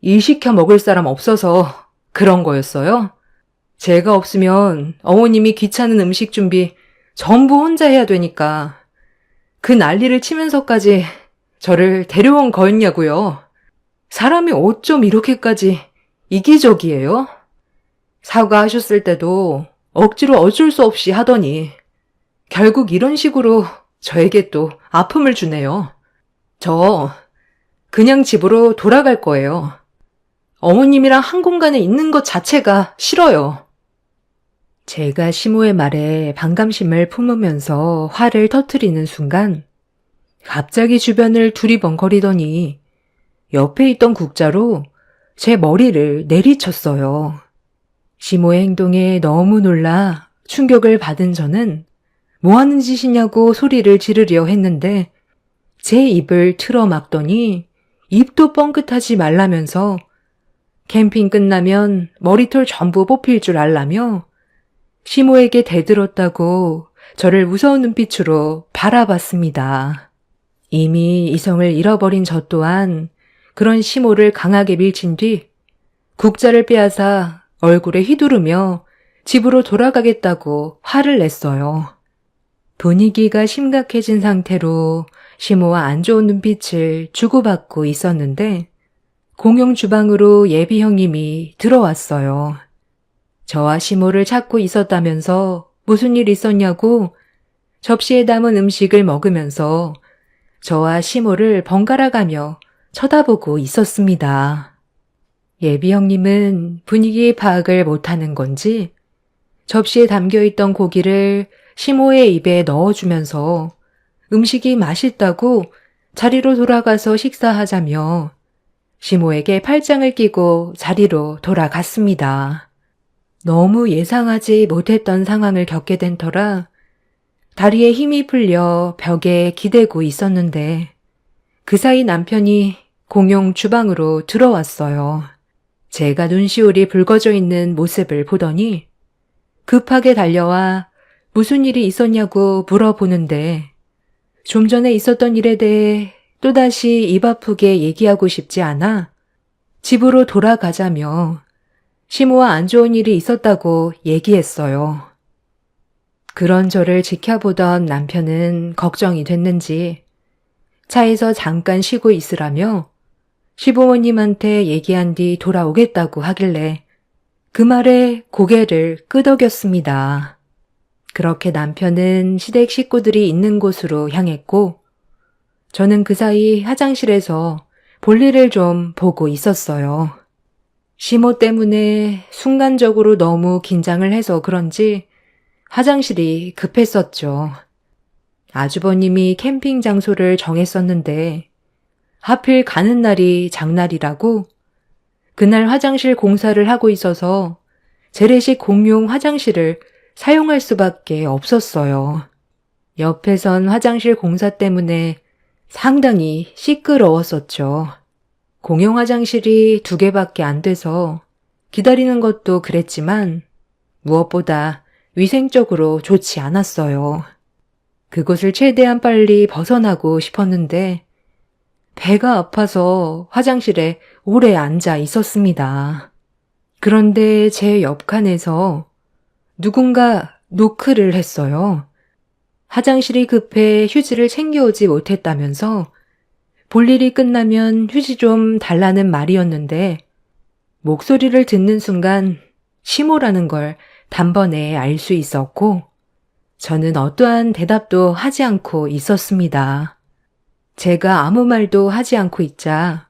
B: 일 시켜 먹을 사람 없어서 그런 거였어요. 제가 없으면 어머님이 귀찮은 음식 준비 전부 혼자 해야 되니까 그 난리를 치면서까지 저를 데려온 거였냐고요. 사람이 어쩜 이렇게까지 이기적이에요? 사과하셨을 때도 억지로 어쩔 수 없이 하더니 결국 이런 식으로 저에게 또 아픔을 주네요. 저 그냥 집으로 돌아갈 거예요. 어머님이랑 한 공간에 있는 것 자체가 싫어요. 제가 시모의 말에 반감심을 품으면서 화를 터뜨리는 순간 갑자기 주변을 두리번거리더니 옆에 있던 국자로 제 머리를 내리쳤어요. 시모의 행동에 너무 놀라 충격을 받은 저는 뭐 하는 짓이냐고 소리를 지르려 했는데 제 입을 틀어막더니 입도 뻥끗하지 말라면서 캠핑 끝나면 머리털 전부 뽑힐 줄 알라며 시모에게 대들었다고 저를 무서운 눈빛으로 바라봤습니다. 이미 이성을 잃어버린 저 또한 그런 시모를 강하게 밀친 뒤 국자를 빼앗아 얼굴에 휘두르며 집으로 돌아가겠다고 화를 냈어요.
A: 분위기가 심각해진 상태로 시모와 안 좋은 눈빛을 주고받고 있었는데 공용 주방으로 예비 형님이 들어왔어요. 저와 시모를 찾고 있었다면서 무슨 일 있었냐고 접시에 담은 음식을 먹으면서 저와 시모를 번갈아가며 쳐다보고 있었습니다. 예비 형님은 분위기 파악을 못하는 건지 접시에 담겨있던 고기를 시모의 입에 넣어주면서 음식이 맛있다고 자리로 돌아가서 식사하자며 시모에게 팔짱을 끼고 자리로 돌아갔습니다. 너무 예상하지 못했던 상황을 겪게 된 터라 다리에 힘이 풀려 벽에 기대고 있었는데 그 사이 남편이 공용 주방으로 들어왔어요. 제가 눈시울이 붉어져 있는 모습을 보더니 급하게 달려와 무슨 일이 있었냐고 물어보는데 좀 전에 있었던 일에 대해 또다시 입 아프게 얘기하고 싶지 않아 집으로 돌아가자며 시모와 안 좋은 일이 있었다고 얘기했어요. 그런 저를 지켜보던 남편은 걱정이 됐는지 차에서 잠깐 쉬고 있으라며 시부모님한테 얘기한 뒤 돌아오겠다고 하길래 그 말에 고개를 끄덕였습니다. 그렇게 남편은 시댁 식구들이 있는 곳으로 향했고 저는 그 사이 화장실에서 볼일을 좀 보고 있었어요. 시모 때문에 순간적으로 너무 긴장을 해서 그런지 화장실이 급했었죠. 아주버님이 캠핑 장소를 정했었는데 하필 가는 날이 장날이라고 그날 화장실 공사를 하고 있어서 재래식 공용 화장실을 사용할 수밖에 없었어요. 옆에선 화장실 공사 때문에 상당히 시끄러웠었죠. 공용 화장실이 2개밖에 안 돼서 기다리는 것도 그랬지만 무엇보다 위생적으로 좋지 않았어요. 그곳을 최대한 빨리 벗어나고 싶었는데 배가 아파서 화장실에 오래 앉아 있었습니다. 그런데 제 옆칸에서 누군가 노크를 했어요. 화장실이 급해 휴지를 챙겨오지 못했다면서 볼일이 끝나면 휴지 좀 달라는 말이었는데 목소리를 듣는 순간 시모라는 걸 단번에 알 수 있었고 저는 어떠한 대답도 하지 않고 있었습니다. 제가 아무 말도 하지 않고 있자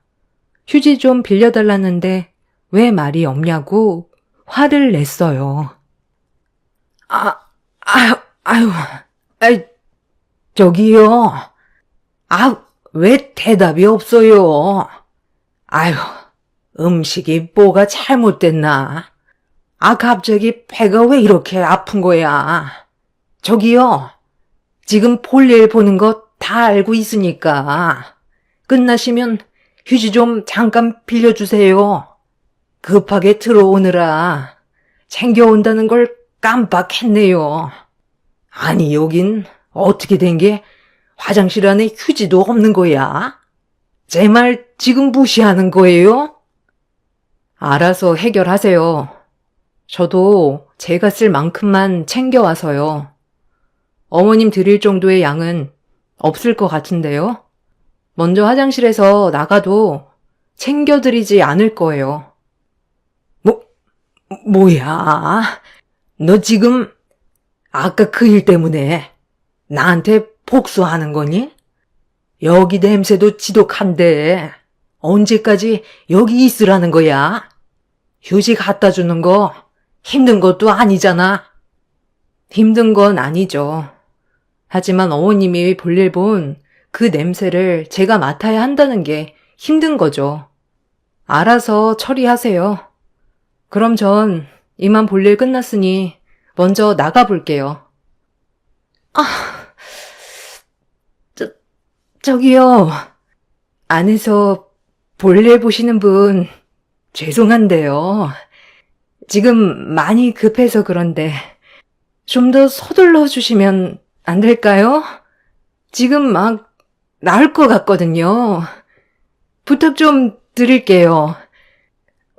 A: 휴지 좀 빌려달라는데 왜 말이 없냐고 화를 냈어요.
B: 저기요. 왜 대답이 없어요? 음식이 뭐가 잘못됐나? 갑자기 배가 왜 이렇게 아픈 거야? 저기요. 지금 볼일 보는 거 다 알고 있으니까 끝나시면 휴지 좀 잠깐 빌려주세요. 급하게 들어오느라 챙겨온다는 걸 깜빡했네요. 아니, 여긴 어떻게 된 게 화장실 안에 휴지도 없는 거야? 제 말 지금 무시하는 거예요? 알아서 해결하세요. 저도 제가 쓸 만큼만 챙겨와서요. 어머님 드릴 정도의 양은 없을 것 같은데요. 먼저 화장실에서 나가도 챙겨드리지 않을 거예요. 뭐야? 너 지금 아까 그 일 때문에 나한테 복수하는 거니? 여기 냄새도 지독한데 언제까지 여기 있으라는 거야? 휴지 갖다 주는 거 힘든 것도 아니잖아. 힘든 건 아니죠. 하지만 어머님이 볼일 본 그 냄새를 제가 맡아야 한다는 게 힘든 거죠. 알아서 처리하세요. 그럼 전 이만 볼일 끝났으니 먼저 나가볼게요. 저기요. 안에서 볼일 보시는 분 죄송한데요. 지금 많이 급해서 그런데 좀 더 서둘러 주시면 안 될까요? 지금 막 나을 것 같거든요. 부탁 좀 드릴게요.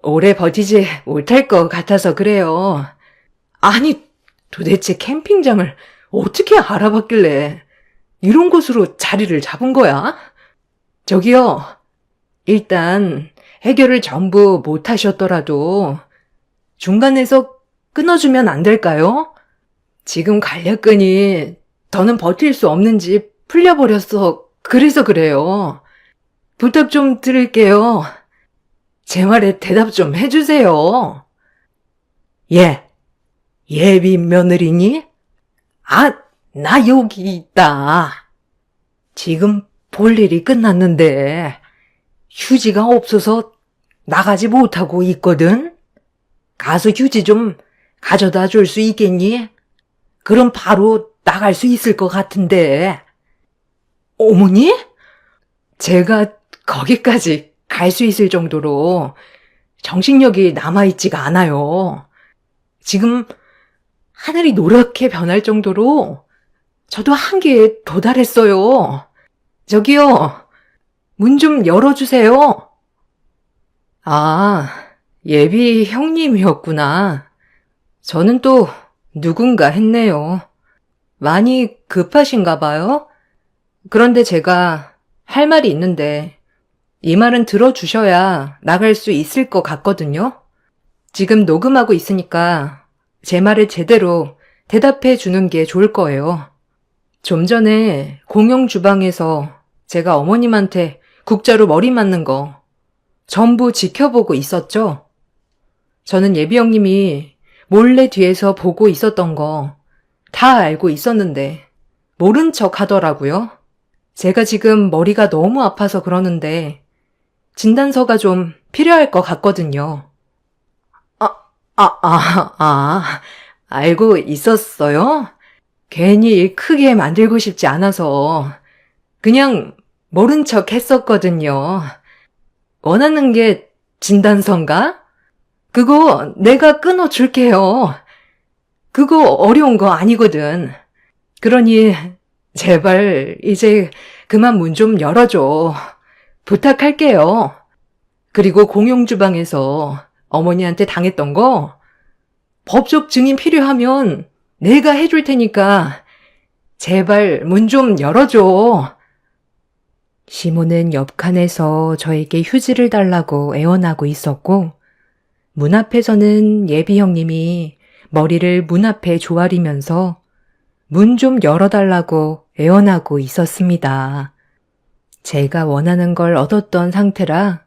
B: 오래 버티지 못할 것 같아서 그래요. 아니, 도대체 캠핑장을 어떻게 알아봤길래 이런 곳으로 자리를 잡은 거야? 저기요, 일단 해결을 전부 못 하셨더라도 중간에서 끊어주면 안 될까요? 지금 간략근이 더는 버틸 수 없는지 풀려버렸어. 그래서 그래요. 부탁 좀 드릴게요. 제 말에 대답 좀 해주세요. 예, 예비 며느리니? 아, 나 여기 있다. 지금 볼 일이 끝났는데 휴지가 없어서 나가지 못하고 있거든? 가서 휴지 좀 가져다 줄 수 있겠니? 그럼 바로 나갈 수 있을 것 같은데. 어머니? 제가 거기까지 갈 수 있을 정도로 정신력이 남아있지가 않아요. 지금 하늘이 노랗게 변할 정도로 저도 한계에 도달했어요. 저기요, 문 좀 열어주세요. 아, 예비 형님이었구나. 저는 또 누군가 했네요. 많이 급하신가 봐요? 그런데 제가 할 말이 있는데 이 말은 들어주셔야 나갈 수 있을 것 같거든요. 지금 녹음하고 있으니까 제 말을 제대로 대답해 주는 게 좋을 거예요. 좀 전에 공용 주방에서 제가 어머님한테 국자로 머리 맞는 거 전부 지켜보고 있었죠? 저는 예비 형님이 몰래 뒤에서 보고 있었던 거 다 알고 있었는데 모른 척 하더라고요. 제가 지금 머리가 너무 아파서 그러는데 진단서가 좀 필요할 것 같거든요. 알고 있었어요? 괜히 크게 만들고 싶지 않아서 그냥 모른 척 했었거든요. 원하는 게 진단서인가? 그거 내가 끊어줄게요. 그거 어려운 거 아니거든. 그러니 제발 이제 그만 문 좀 열어줘. 부탁할게요. 그리고 공용 주방에서 어머니한테 당했던 거 법적 증인 필요하면 내가 해줄 테니까 제발 문 좀 열어줘. 시모는 옆칸에서 저에게 휴지를 달라고 애원하고 있었고 문 앞에서는 예비 형님이 머리를 문 앞에 조아리면서 문 좀 열어달라고 애원하고 있었습니다. 제가 원하는 걸 얻었던 상태라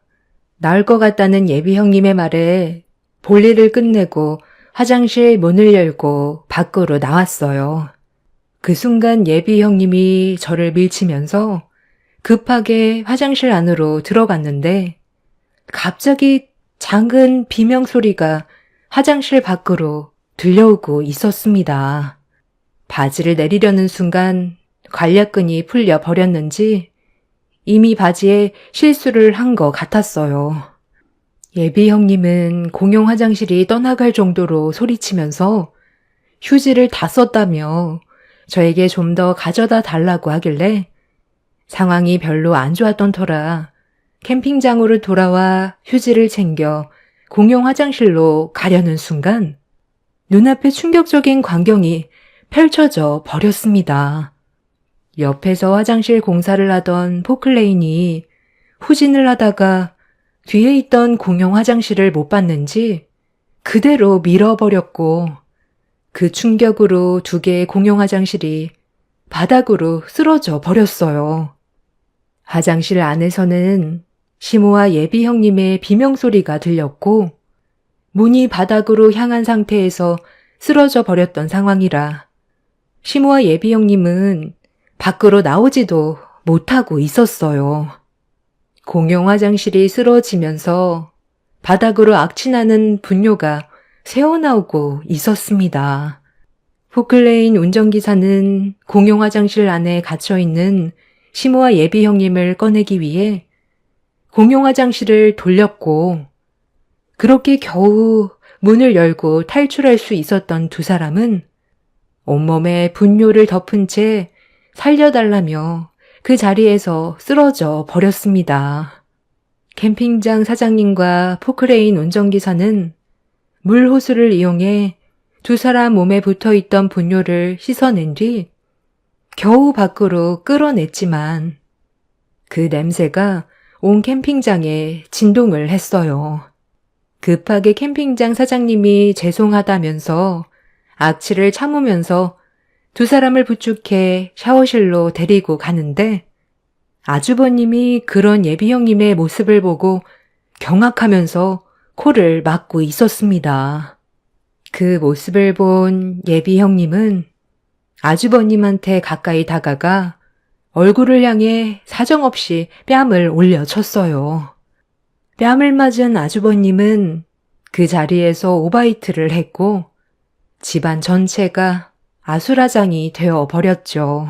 B: 나을 것 같다는 예비 형님의 말에 볼일을 끝내고 화장실 문을 열고 밖으로 나왔어요. 그 순간 예비 형님이 저를 밀치면서 급하게 화장실 안으로 들어갔는데 갑자기 작은 비명 소리가 화장실 밖으로 들려오고 있었습니다. 바지를 내리려는 순간 관략근이 풀려 버렸는지 이미 바지에 실수를 한 것 같았어요. 예비 형님은 공용 화장실이 떠나갈 정도로 소리치면서 휴지를 다 썼다며 저에게 좀 더 가져다 달라고 하길래 상황이 별로 안 좋았던 터라 캠핑장으로 돌아와 휴지를 챙겨 공용 화장실로 가려는 순간 눈앞에 충격적인 광경이 펼쳐져 버렸습니다. 옆에서 화장실 공사를 하던 포클레인이 후진을 하다가 뒤에 있던 공용 화장실을 못 봤는지 그대로 밀어버렸고 그 충격으로 두 개의 공용 화장실이 바닥으로 쓰러져 버렸어요. 화장실 안에서는 시모와 예비 형님의 비명소리가 들렸고 문이 바닥으로 향한 상태에서 쓰러져 버렸던 상황이라 시모와 예비 형님은 밖으로 나오지도 못하고 있었어요. 공용 화장실이 쓰러지면서 바닥으로 악취나는 분뇨가 새어나오고 있었습니다. 포클레인 운전기사는 공용 화장실 안에 갇혀있는 시모와 예비 형님을 꺼내기 위해 공용 화장실을 돌렸고 그렇게 겨우 문을 열고 탈출할 수 있었던 두 사람은 온몸에 분뇨를 덮은 채 살려달라며 그 자리에서 쓰러져 버렸습니다. 캠핑장 사장님과 포크레인 운전기사는 물호수를 이용해
A: 두 사람 몸에 붙어있던 분뇨를 씻어낸 뒤 겨우 밖으로 끌어냈지만 그 냄새가 온 캠핑장에 진동을 했어요. 급하게 캠핑장 사장님이 죄송하다면서 악취를 참으면서 두 사람을 부축해 샤워실로 데리고 가는데 아주버님이 그런 예비 형님의 모습을 보고 경악하면서 코를 막고 있었습니다. 그 모습을 본 예비 형님은 아주버님한테 가까이 다가가 얼굴을 향해 사정없이 뺨을 올려쳤어요. 뺨을 맞은 아주버님은 그 자리에서 오바이트를 했고 집안 전체가 아수라장이 되어 버렸죠.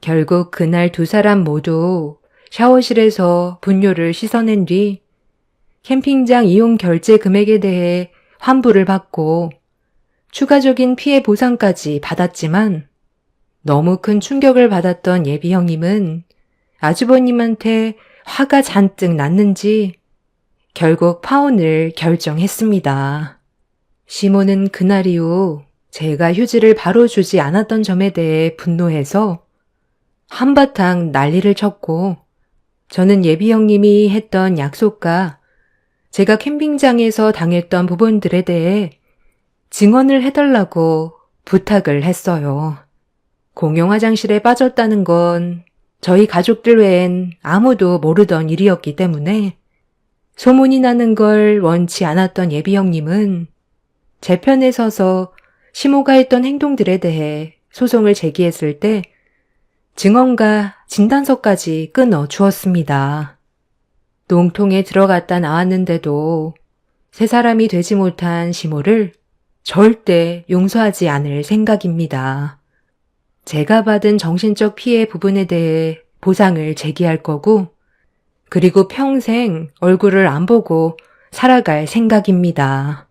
A: 결국 그날 두 사람 모두 샤워실에서 분뇨를 씻어낸 뒤 캠핑장 이용 결제 금액에 대해 환불을 받고 추가적인 피해 보상까지 받았지만 너무 큰 충격을 받았던 예비 형님은 아주버님한테 화가 잔뜩 났는지 결국 파혼을 결정했습니다. 시모는 그날 이후 제가 휴지를 바로 주지 않았던 점에 대해 분노해서 한바탕 난리를 쳤고 저는 예비 형님이 했던 약속과 제가 캠핑장에서 당했던 부분들에 대해 증언을 해달라고 부탁을 했어요. 공용 화장실에 빠졌다는 건 저희 가족들 외엔 아무도 모르던 일이었기 때문에 소문이 나는 걸 원치 않았던 예비 형님은 제 편에 서서 시모가 했던 행동들에 대해 소송을 제기했을 때 증언과 진단서까지 끊어 주었습니다. 농통에 들어갔다 나왔는데도 새 사람이 되지 못한 시모를 절대 용서하지 않을 생각입니다. 제가 받은 정신적 피해 부분에 대해 보상을 제기할 거고 그리고 평생 얼굴을 안 보고 살아갈 생각입니다.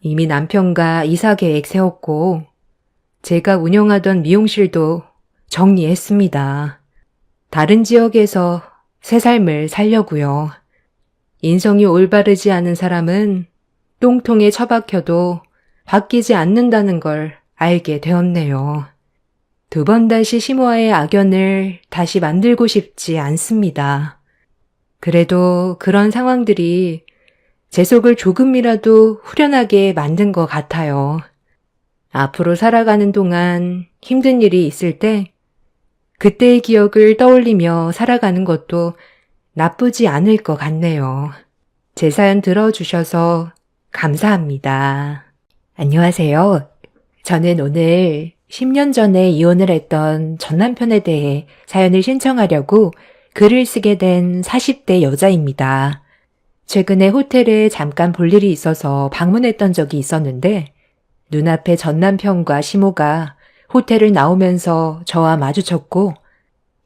A: 이미 남편과 이사 계획 세웠고 제가 운영하던 미용실도 정리했습니다. 다른 지역에서 새 삶을 살려고요. 인성이 올바르지 않은 사람은 똥통에 처박혀도 바뀌지 않는다는 걸 알게 되었네요. 두 번 다시 시모와의 악연을 다시 만들고 싶지 않습니다. 그래도 그런 상황들이 제 속을 조금이라도 후련하게 만든 것 같아요. 앞으로 살아가는 동안 힘든 일이 있을 때 그때의 기억을 떠올리며 살아가는 것도 나쁘지 않을 것 같네요. 제 사연 들어주셔서 감사합니다. 안녕하세요. 저는 오늘 10년 전에 이혼을 했던 전 남편에 대해 사연을 신청하려고 글을 쓰게 된 40대 여자입니다. 최근에 호텔에 잠깐 볼 일이 있어서 방문했던 적이 있었는데 눈앞에 전 남편과 시모가 호텔을 나오면서 저와 마주쳤고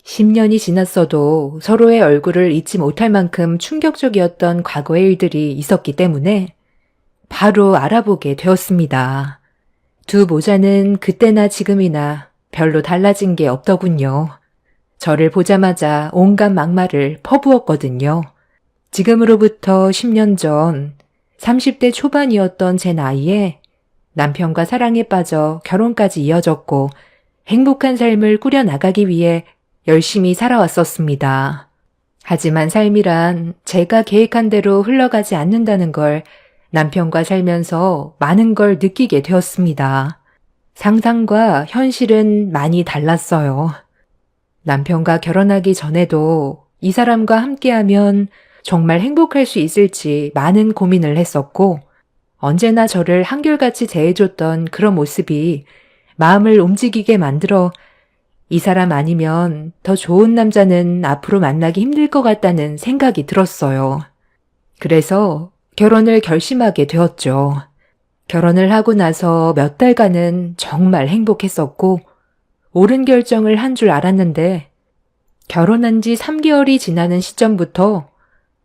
A: 10년이 지났어도 서로의 얼굴을 잊지 못할 만큼 충격적이었던 과거의 일들이 있었기 때문에 바로 알아보게 되었습니다. 두 모자는 그때나 지금이나 별로 달라진 게 없더군요. 저를 보자마자 온갖 막말을 퍼부었거든요. 지금으로부터 10년 전 30대 초반이었던 제 나이에 남편과 사랑에 빠져 결혼까지 이어졌고 행복한 삶을 꾸려나가기 위해 열심히 살아왔었습니다. 하지만 삶이란 제가 계획한 대로 흘러가지 않는다는 걸 남편과 살면서 많은 걸 느끼게 되었습니다. 상상과 현실은 많이 달랐어요. 남편과 결혼하기 전에도 이 사람과 함께하면 정말 행복할 수 있을지 많은 고민을 했었고 언제나 저를 한결같이 대해줬던 그런 모습이 마음을 움직이게 만들어 이 사람 아니면 더 좋은 남자는 앞으로 만나기 힘들 것 같다는 생각이 들었어요. 그래서 결혼을 결심하게 되었죠. 결혼을 하고 나서 몇 달간은 정말 행복했었고 옳은 결정을 한 줄 알았는데 결혼한 지 3개월이 지나는 시점부터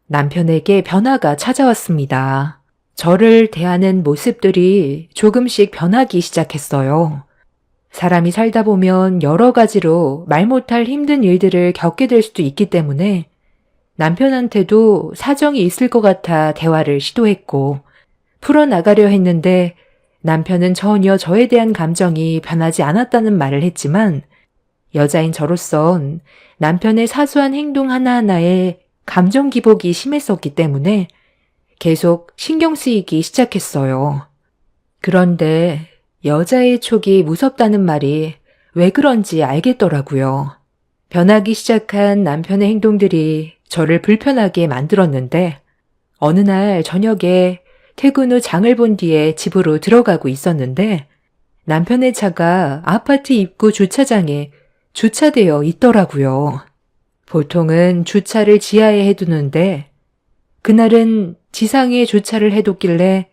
A: 남편에게 변화가 찾아왔습니다. 저를 대하는 모습들이 조금씩 변하기 시작했어요. 사람이 살다 보면 여러 가지로 말 못할 힘든 일들을 겪게 될 수도 있기 때문에 남편한테도 사정이 있을 것 같아 대화를 시도했고 풀어나가려 했는데 남편은 전혀 저에 대한 감정이 변하지 않았다는 말을 했지만 여자인 저로선 남편의 사소한 행동 하나하나에 감정 기복이 심했었기 때문에 계속 신경 쓰이기 시작했어요. 그런데 여자의 촉이 무섭다는 말이 왜 그런지 알겠더라고요. 변하기 시작한 남편의 행동들이 저를 불편하게 만들었는데 어느 날 저녁에 퇴근 후 장을 본 뒤에 집으로 들어가고 있었는데 남편의 차가 아파트 입구 주차장에 주차되어 있더라고요. 보통은 주차를 지하에 해두는데 그날은 지상에 주차를 해뒀길래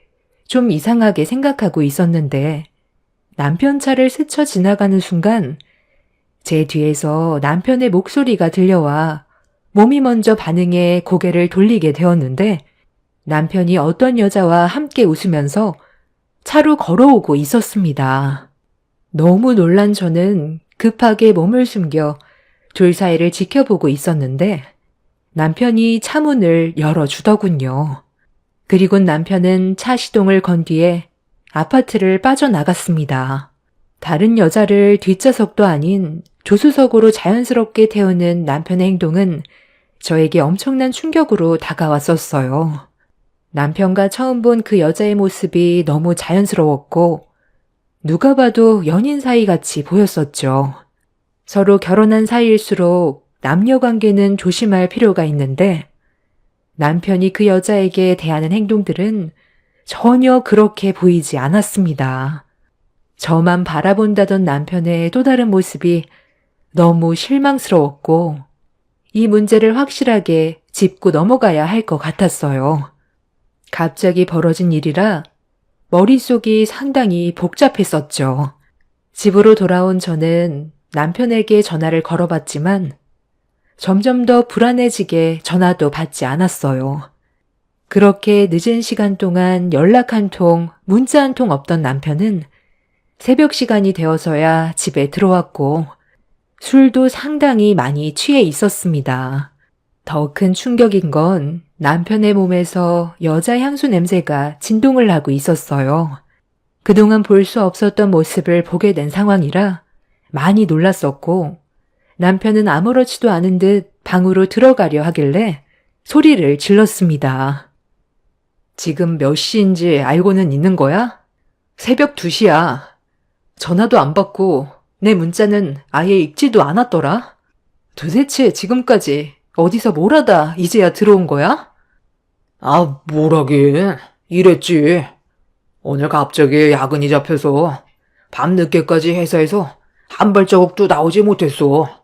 A: 좀 이상하게 생각하고 있었는데 남편 차를 스쳐 지나가는 순간 제 뒤에서 남편의 목소리가 들려와 몸이 먼저 반응해 고개를 돌리게 되었는데 남편이 어떤 여자와 함께 웃으면서 차로 걸어오고 있었습니다. 너무 놀란 저는 급하게 몸을 숨겨 둘 사이를 지켜보고 있었는데 남편이 차 문을 열어주더군요. 그리고 남편은 차 시동을 건 뒤에 아파트를 빠져나갔습니다. 다른 여자를 뒷좌석도 아닌 조수석으로 자연스럽게 태우는 남편의 행동은 저에게 엄청난 충격으로 다가왔었어요. 남편과 처음 본 그 여자의 모습이 너무 자연스러웠고 누가 봐도 연인 사이 같이 보였었죠. 서로 결혼한 사이일수록 남녀 관계는 조심할 필요가 있는데 남편이 그 여자에게 대하는 행동들은 전혀 그렇게 보이지 않았습니다. 저만 바라본다던 남편의 또 다른 모습이 너무 실망스러웠고 이 문제를 확실하게 짚고 넘어가야 할 것 같았어요. 갑자기 벌어진 일이라 머릿속이 상당히 복잡했었죠. 집으로 돌아온 저는 남편에게 전화를 걸어봤지만 점점 더 불안해지게 전화도 받지 않았어요. 그렇게 늦은 시간 동안 연락 한 통, 문자 한 통 없던 남편은 새벽 시간이 되어서야 집에 들어왔고 술도 상당히 많이 취해 있었습니다. 더 큰 충격인 건 남편의 몸에서 여자 향수 냄새가 진동을 하고 있었어요. 그동안 볼 수 없었던 모습을 보게 된 상황이라 많이 놀랐었고 남편은 아무렇지도 않은 듯 방으로 들어가려 하길래 소리를 질렀습니다. 지금 몇 시인지 알고는 있는 거야? 새벽 2시야. 전화도 안 받고 내 문자는 아예 읽지도 않았더라. 도대체 지금까지 어디서 뭘 하다 이제야 들어온 거야?
B: 아, 뭐라긴. 이랬지. 오늘 갑자기 야근이 잡혀서 밤늦게까지 회사에서 한 발자국도 나오지 못했어.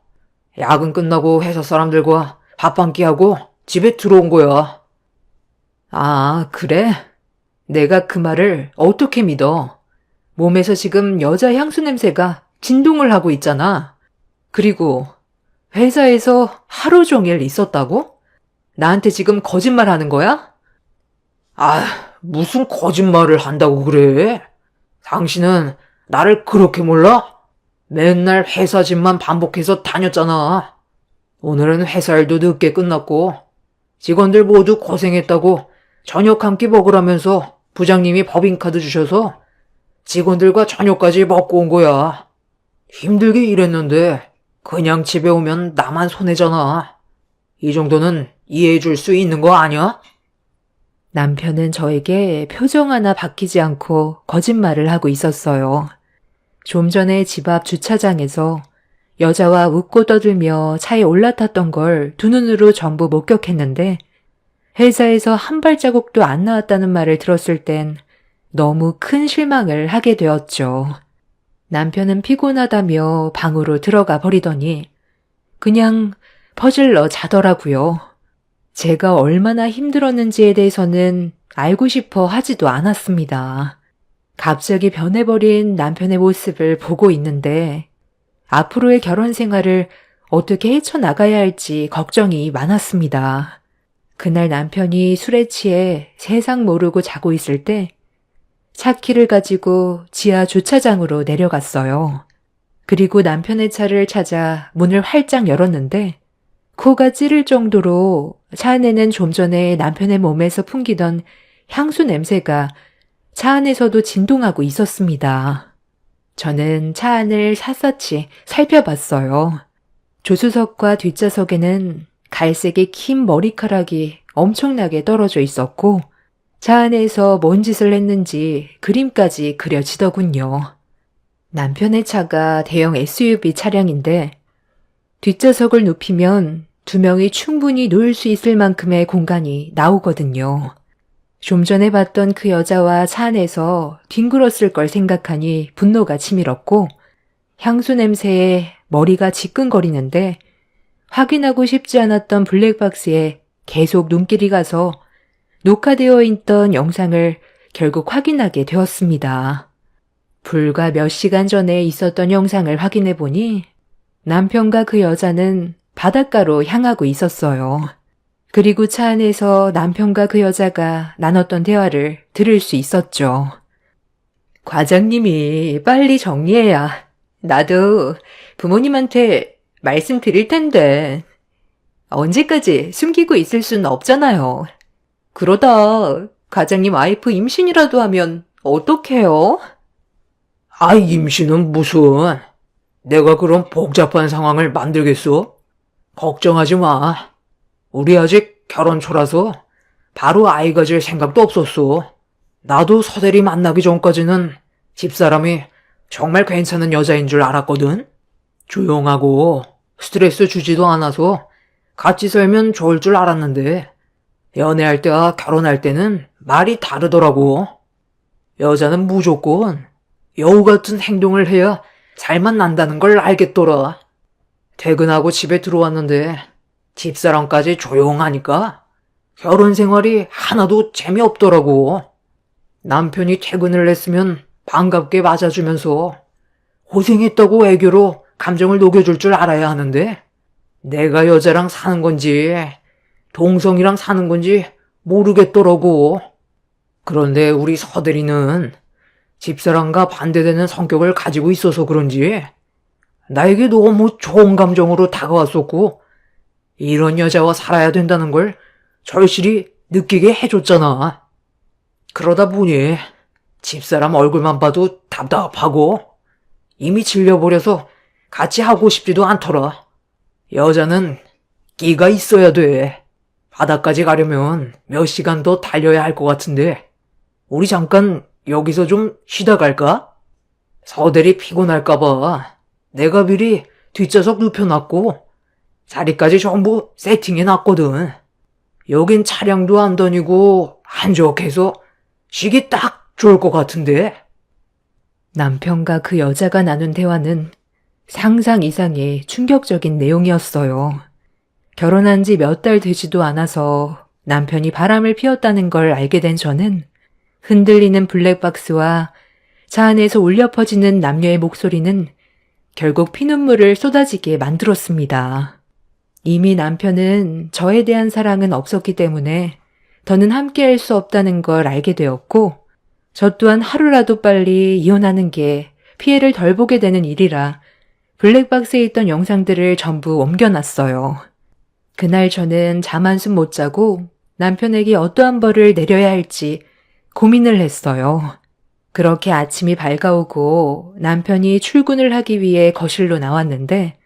B: 야근 끝나고 회사 사람들과 밥 한 끼 하고 집에 들어온 거야.
A: 아, 그래? 내가 그 말을 어떻게 믿어? 몸에서 지금 여자 향수 냄새가 진동을 하고 있잖아. 그리고 회사에서 하루 종일 있었다고? 나한테 지금 거짓말 하는 거야?
B: 아, 무슨 거짓말을 한다고 그래? 당신은 나를 그렇게 몰라? 맨날 회사 집만 반복해서 다녔잖아. 오늘은 회사 일도 늦게 끝났고 직원들 모두 고생했다고 저녁 한 끼 먹으라면서 부장님이 법인카드 주셔서 직원들과 저녁까지 먹고 온 거야. 힘들게 일했는데 그냥 집에 오면 나만 손해잖아. 이 정도는 이해해 줄 수 있는 거 아니야?
A: 남편은 저에게 표정 하나 바뀌지 않고 거짓말을 하고 있었어요. 좀 전에 집 앞 주차장에서 여자와 웃고 떠들며 차에 올라탔던 걸 두 눈으로 전부 목격했는데 회사에서 한 발자국도 안 나왔다는 말을 들었을 땐 너무 큰 실망을 하게 되었죠. 남편은 피곤하다며 방으로 들어가 버리더니 그냥 퍼질러 자더라고요. 제가 얼마나 힘들었는지에 대해서는 알고 싶어 하지도 않았습니다. 갑자기 변해버린 남편의 모습을 보고 있는데 앞으로의 결혼 생활을 어떻게 헤쳐나가야 할지 걱정이 많았습니다. 그날 남편이 술에 취해 세상 모르고 자고 있을 때 차키를 가지고 지하 주차장으로 내려갔어요. 그리고 남편의 차를 찾아 문을 활짝 열었는데 코가 찌를 정도로 차 안에는 좀 전에 남편의 몸에서 풍기던 향수 냄새가 차 안에서도 진동하고 있었습니다. 저는 차 안을 샅샅이 살펴봤어요. 조수석과 뒷좌석에는 갈색의 긴 머리카락이 엄청나게 떨어져 있었고 차 안에서 뭔 짓을 했는지 그림까지 그려지더군요. 남편의 차가 대형 SUV 차량인데 뒷좌석을 눕히면 두 명이 충분히 놓을 수 있을 만큼의 공간이 나오거든요. 좀 전에 봤던 그 여자와 차 안에서 뒹굴었을 걸 생각하니 분노가 치밀었고 향수 냄새에 머리가 지끈거리는데 확인하고 싶지 않았던 블랙박스에 계속 눈길이 가서 녹화되어 있던 영상을 결국 확인하게 되었습니다. 불과 몇 시간 전에 있었던 영상을 확인해 보니 남편과 그 여자는 바닷가로 향하고 있었어요. 그리고 차 안에서 남편과 그 여자가 나눴던 대화를 들을 수 있었죠. 과장님이 빨리 정리해야 나도 부모님한테 말씀드릴 텐데 언제까지 숨기고 있을 수는 없잖아요. 그러다 과장님 와이프 임신이라도 하면 어떡해요?
B: 아이, 임신은 무슨. 내가 그런 복잡한 상황을 만들겠어? 걱정하지 마. 우리 아직 결혼 초라서 바로 아이 가질 생각도 없었어. 나도 서대리 만나기 전까지는 집사람이 정말 괜찮은 여자인 줄 알았거든. 조용하고 스트레스 주지도 않아서 같이 살면 좋을 줄 알았는데 연애할 때와 결혼할 때는 말이 다르더라고. 여자는 무조건 여우 같은 행동을 해야 살만 난다는 걸 알겠더라. 퇴근하고 집에 들어왔는데 집사람까지 조용하니까 결혼 생활이 하나도 재미없더라고. 남편이 퇴근을 했으면 반갑게 맞아주면서 고생했다고 애교로 감정을 녹여줄 줄 알아야 하는데 내가 여자랑 사는 건지 동성이랑 사는 건지 모르겠더라고. 그런데 우리 서대리는 집사람과 반대되는 성격을 가지고 있어서 그런지 나에게 너무 좋은 감정으로 다가왔었고 이런 여자와 살아야 된다는 걸 절실히 느끼게 해줬잖아. 그러다 보니 집사람 얼굴만 봐도 답답하고 이미 질려버려서 같이 하고 싶지도 않더라. 여자는 끼가 있어야 돼. 바다까지 가려면 몇 시간 더 달려야 할 것 같은데 우리 잠깐 여기서 좀 쉬다 갈까? 서대리 피곤할까봐 내가 미리 뒷좌석 눕혀놨고 자리까지 전부 세팅해놨거든. 여긴 차량도 안 다니고 한적해서 쉬기 딱 좋을 것 같은데.
A: 남편과 그 여자가 나눈 대화는 상상 이상의 충격적인 내용이었어요. 결혼한 지 몇 달 되지도 않아서 남편이 바람을 피웠다는 걸 알게 된 저는 흔들리는 블랙박스와 차 안에서 울려 퍼지는 남녀의 목소리는 결국 피눈물을 쏟아지게 만들었습니다. 이미 남편은 저에 대한 사랑은 없었기 때문에 더는 함께할 수 없다는 걸 알게 되었고 저 또한 하루라도 빨리 이혼하는 게 피해를 덜 보게 되는 일이라 블랙박스에 있던 영상들을 전부 옮겨놨어요. 그날 저는 잠 한숨 못 자고 남편에게 어떠한 벌을 내려야 할지 고민을 했어요. 그렇게 아침이 밝아오고 남편이 출근을 하기 위해 거실로 나왔는데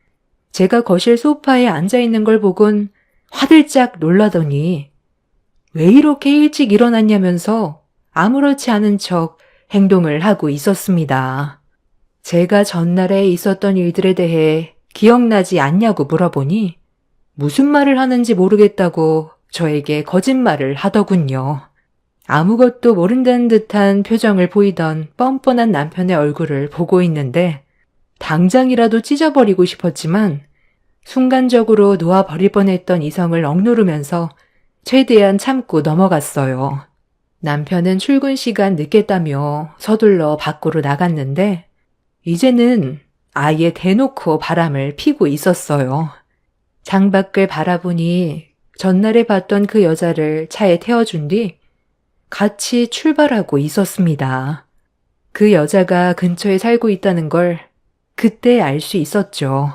A: 제가 거실 소파에 앉아있는 걸 보곤 화들짝 놀라더니 왜 이렇게 일찍 일어났냐면서 아무렇지 않은 척 행동을 하고 있었습니다. 제가 전날에 있었던 일들에 대해 기억나지 않냐고 물어보니 무슨 말을 하는지 모르겠다고 저에게 거짓말을 하더군요. 아무것도 모른다는 듯한 표정을 보이던 뻔뻔한 남편의 얼굴을 보고 있는데 당장이라도 찢어버리고 싶었지만 순간적으로 놓아버릴 뻔했던 이성을 억누르면서 최대한 참고 넘어갔어요. 남편은 출근 시간 늦겠다며 서둘러 밖으로 나갔는데 이제는 아예 대놓고 바람을 피고 있었어요. 창밖을 바라보니 전날에 봤던 그 여자를 차에 태워준 뒤 같이 출발하고 있었습니다. 그 여자가 근처에 살고 있다는 걸 그때 알 수 있었죠.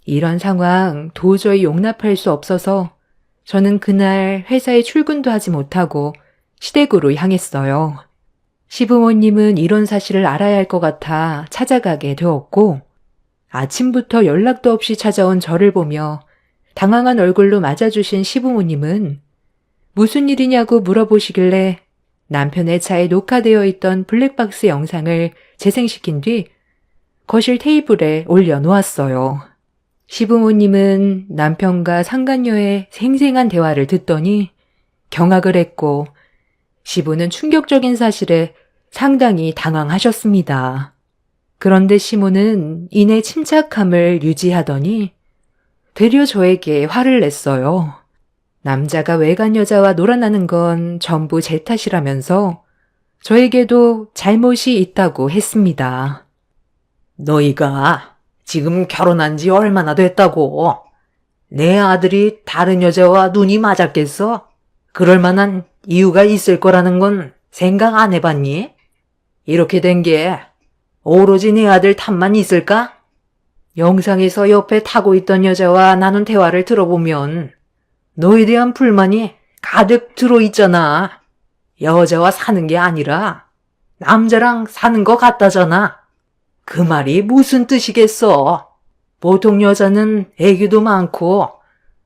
A: 이런 상황 도저히 용납할 수 없어서 저는 그날 회사에 출근도 하지 못하고 시댁으로 향했어요. 시부모님은 이런 사실을 알아야 할 것 같아 찾아가게 되었고, 아침부터 연락도 없이 찾아온 저를 보며 당황한 얼굴로 맞아주신 시부모님은 무슨 일이냐고 물어보시길래 남편의 차에 녹화되어 있던 블랙박스 영상을 재생시킨 뒤 거실 테이블에 올려놓았어요. 시부모님은 남편과 상간녀의 생생한 대화를 듣더니 경악을 했고, 시부는 충격적인 사실에 상당히 당황하셨습니다. 그런데 시모는 이내 침착함을 유지하더니 되려 저에게 화를 냈어요. 남자가 외간 여자와 놀아나는 건 전부 제 탓이라면서 저에게도 잘못이 있다고 했습니다.
B: 너희가 지금 결혼한 지 얼마나 됐다고? 내 아들이 다른 여자와 눈이 맞았겠어? 그럴 만한 이유가 있을 거라는 건 생각 안 해봤니? 이렇게 된 게 오로지 내 아들 탓만 있을까? 영상에서 옆에 타고 있던 여자와 나눈 대화를 들어보면 너에 대한 불만이 가득 들어있잖아. 여자와 사는 게 아니라 남자랑 사는 거 같다잖아. 그 말이 무슨 뜻이겠어? 보통 여자는 애교도 많고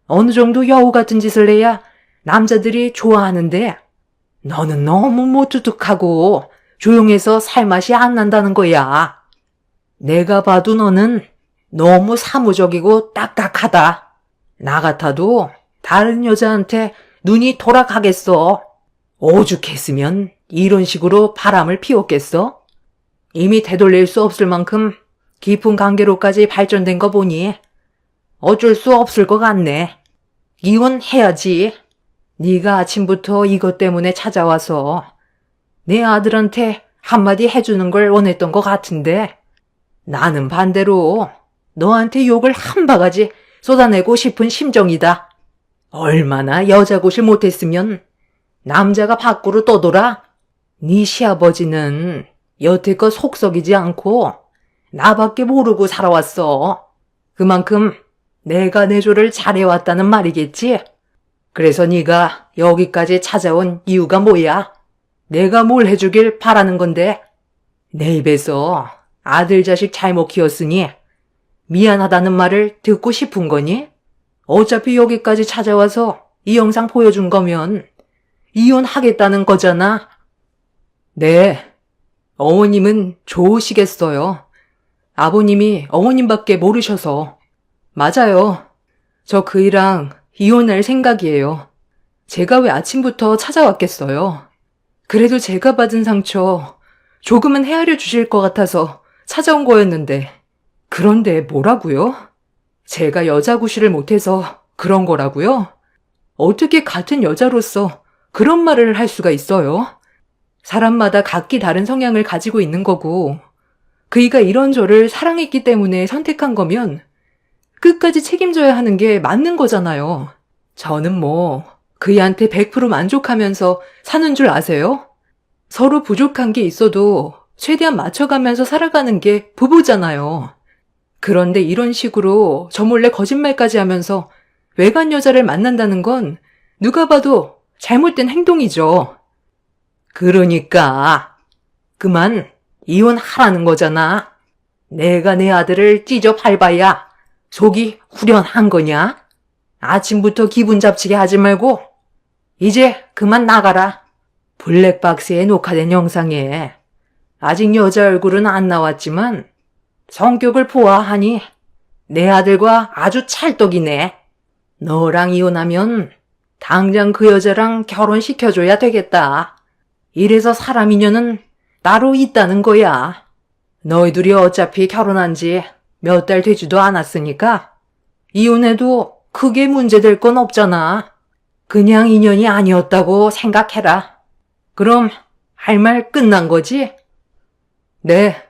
B: 어느 정도 여우 같은 짓을 해야 남자들이 좋아하는데 너는 너무 무뚝뚝하고 조용해서 살맛이 안 난다는 거야. 내가 봐도 너는 너무 사무적이고 딱딱하다. 나 같아도 다른 여자한테 눈이 돌아가겠어. 오죽했으면 이런 식으로 바람을 피웠겠어? 이미 되돌릴 수 없을 만큼 깊은 관계로까지 발전된 거 보니 어쩔 수 없을 것 같네. 이혼해야지. 네가 아침부터 이것 때문에 찾아와서 내 아들한테 한마디 해주는 걸 원했던 것 같은데 나는 반대로 너한테 욕을 한 바가지 쏟아내고 싶은 심정이다. 얼마나 여자굿을 못했으면 남자가 밖으로 떠돌아? 네 시아버지는 여태껏 속썩이지 않고 나밖에 모르고 살아왔어. 그만큼 내가 내조를 잘해왔다는 말이겠지? 그래서 네가 여기까지 찾아온 이유가 뭐야? 내가 뭘 해주길 바라는 건데 내 입에서 아들 자식 잘못 키웠으니 미안하다는 말을 듣고 싶은 거니? 어차피 여기까지 찾아와서 이 영상 보여준 거면 이혼하겠다는 거잖아. 네, 어머님은 좋으시겠어요. 아버님이 어머님밖에 모르셔서. 맞아요. 저 그이랑 이혼할 생각이에요. 제가 왜 아침부터 찾아왔겠어요. 그래도 제가 받은 상처 조금은 헤아려 주실 것 같아서 찾아온 거였는데. 그런데 뭐라고요? 제가 여자 구실을 못해서 그런 거라고요? 어떻게 같은 여자로서 그런 말을 할 수가 있어요? 사람마다 각기 다른 성향을 가지고 있는 거고, 그이가 이런 저를 사랑했기 때문에 선택한 거면 끝까지 책임져야 하는 게 맞는 거잖아요. 저는 뭐 그이한테 100% 만족하면서 사는 줄 아세요? 서로 부족한 게 있어도 최대한 맞춰가면서 살아가는 게 부부잖아요. 그런데 이런 식으로 저 몰래 거짓말까지 하면서 외간 여자를 만난다는 건 누가 봐도 잘못된 행동이죠. 그러니까 그만 이혼하라는 거잖아. 내가 내 아들을 찢어 밟아야 속이 후련한 거냐? 아침부터 기분 잡치게 하지 말고 이제 그만 나가라. 블랙박스에 녹화된 영상에 아직 여자 얼굴은 안 나왔지만 성격을 보아하니 내 아들과 아주 찰떡이네. 너랑 이혼하면 당장 그 여자랑 결혼시켜줘야 되겠다. 이래서 사람 인연은 따로 있다는 거야. 너희들이 어차피 결혼한 지 몇 달 되지도 않았으니까 이혼해도 크게 문제될 건 없잖아. 그냥 인연이 아니었다고 생각해라. 그럼 할 말 끝난 거지? 네.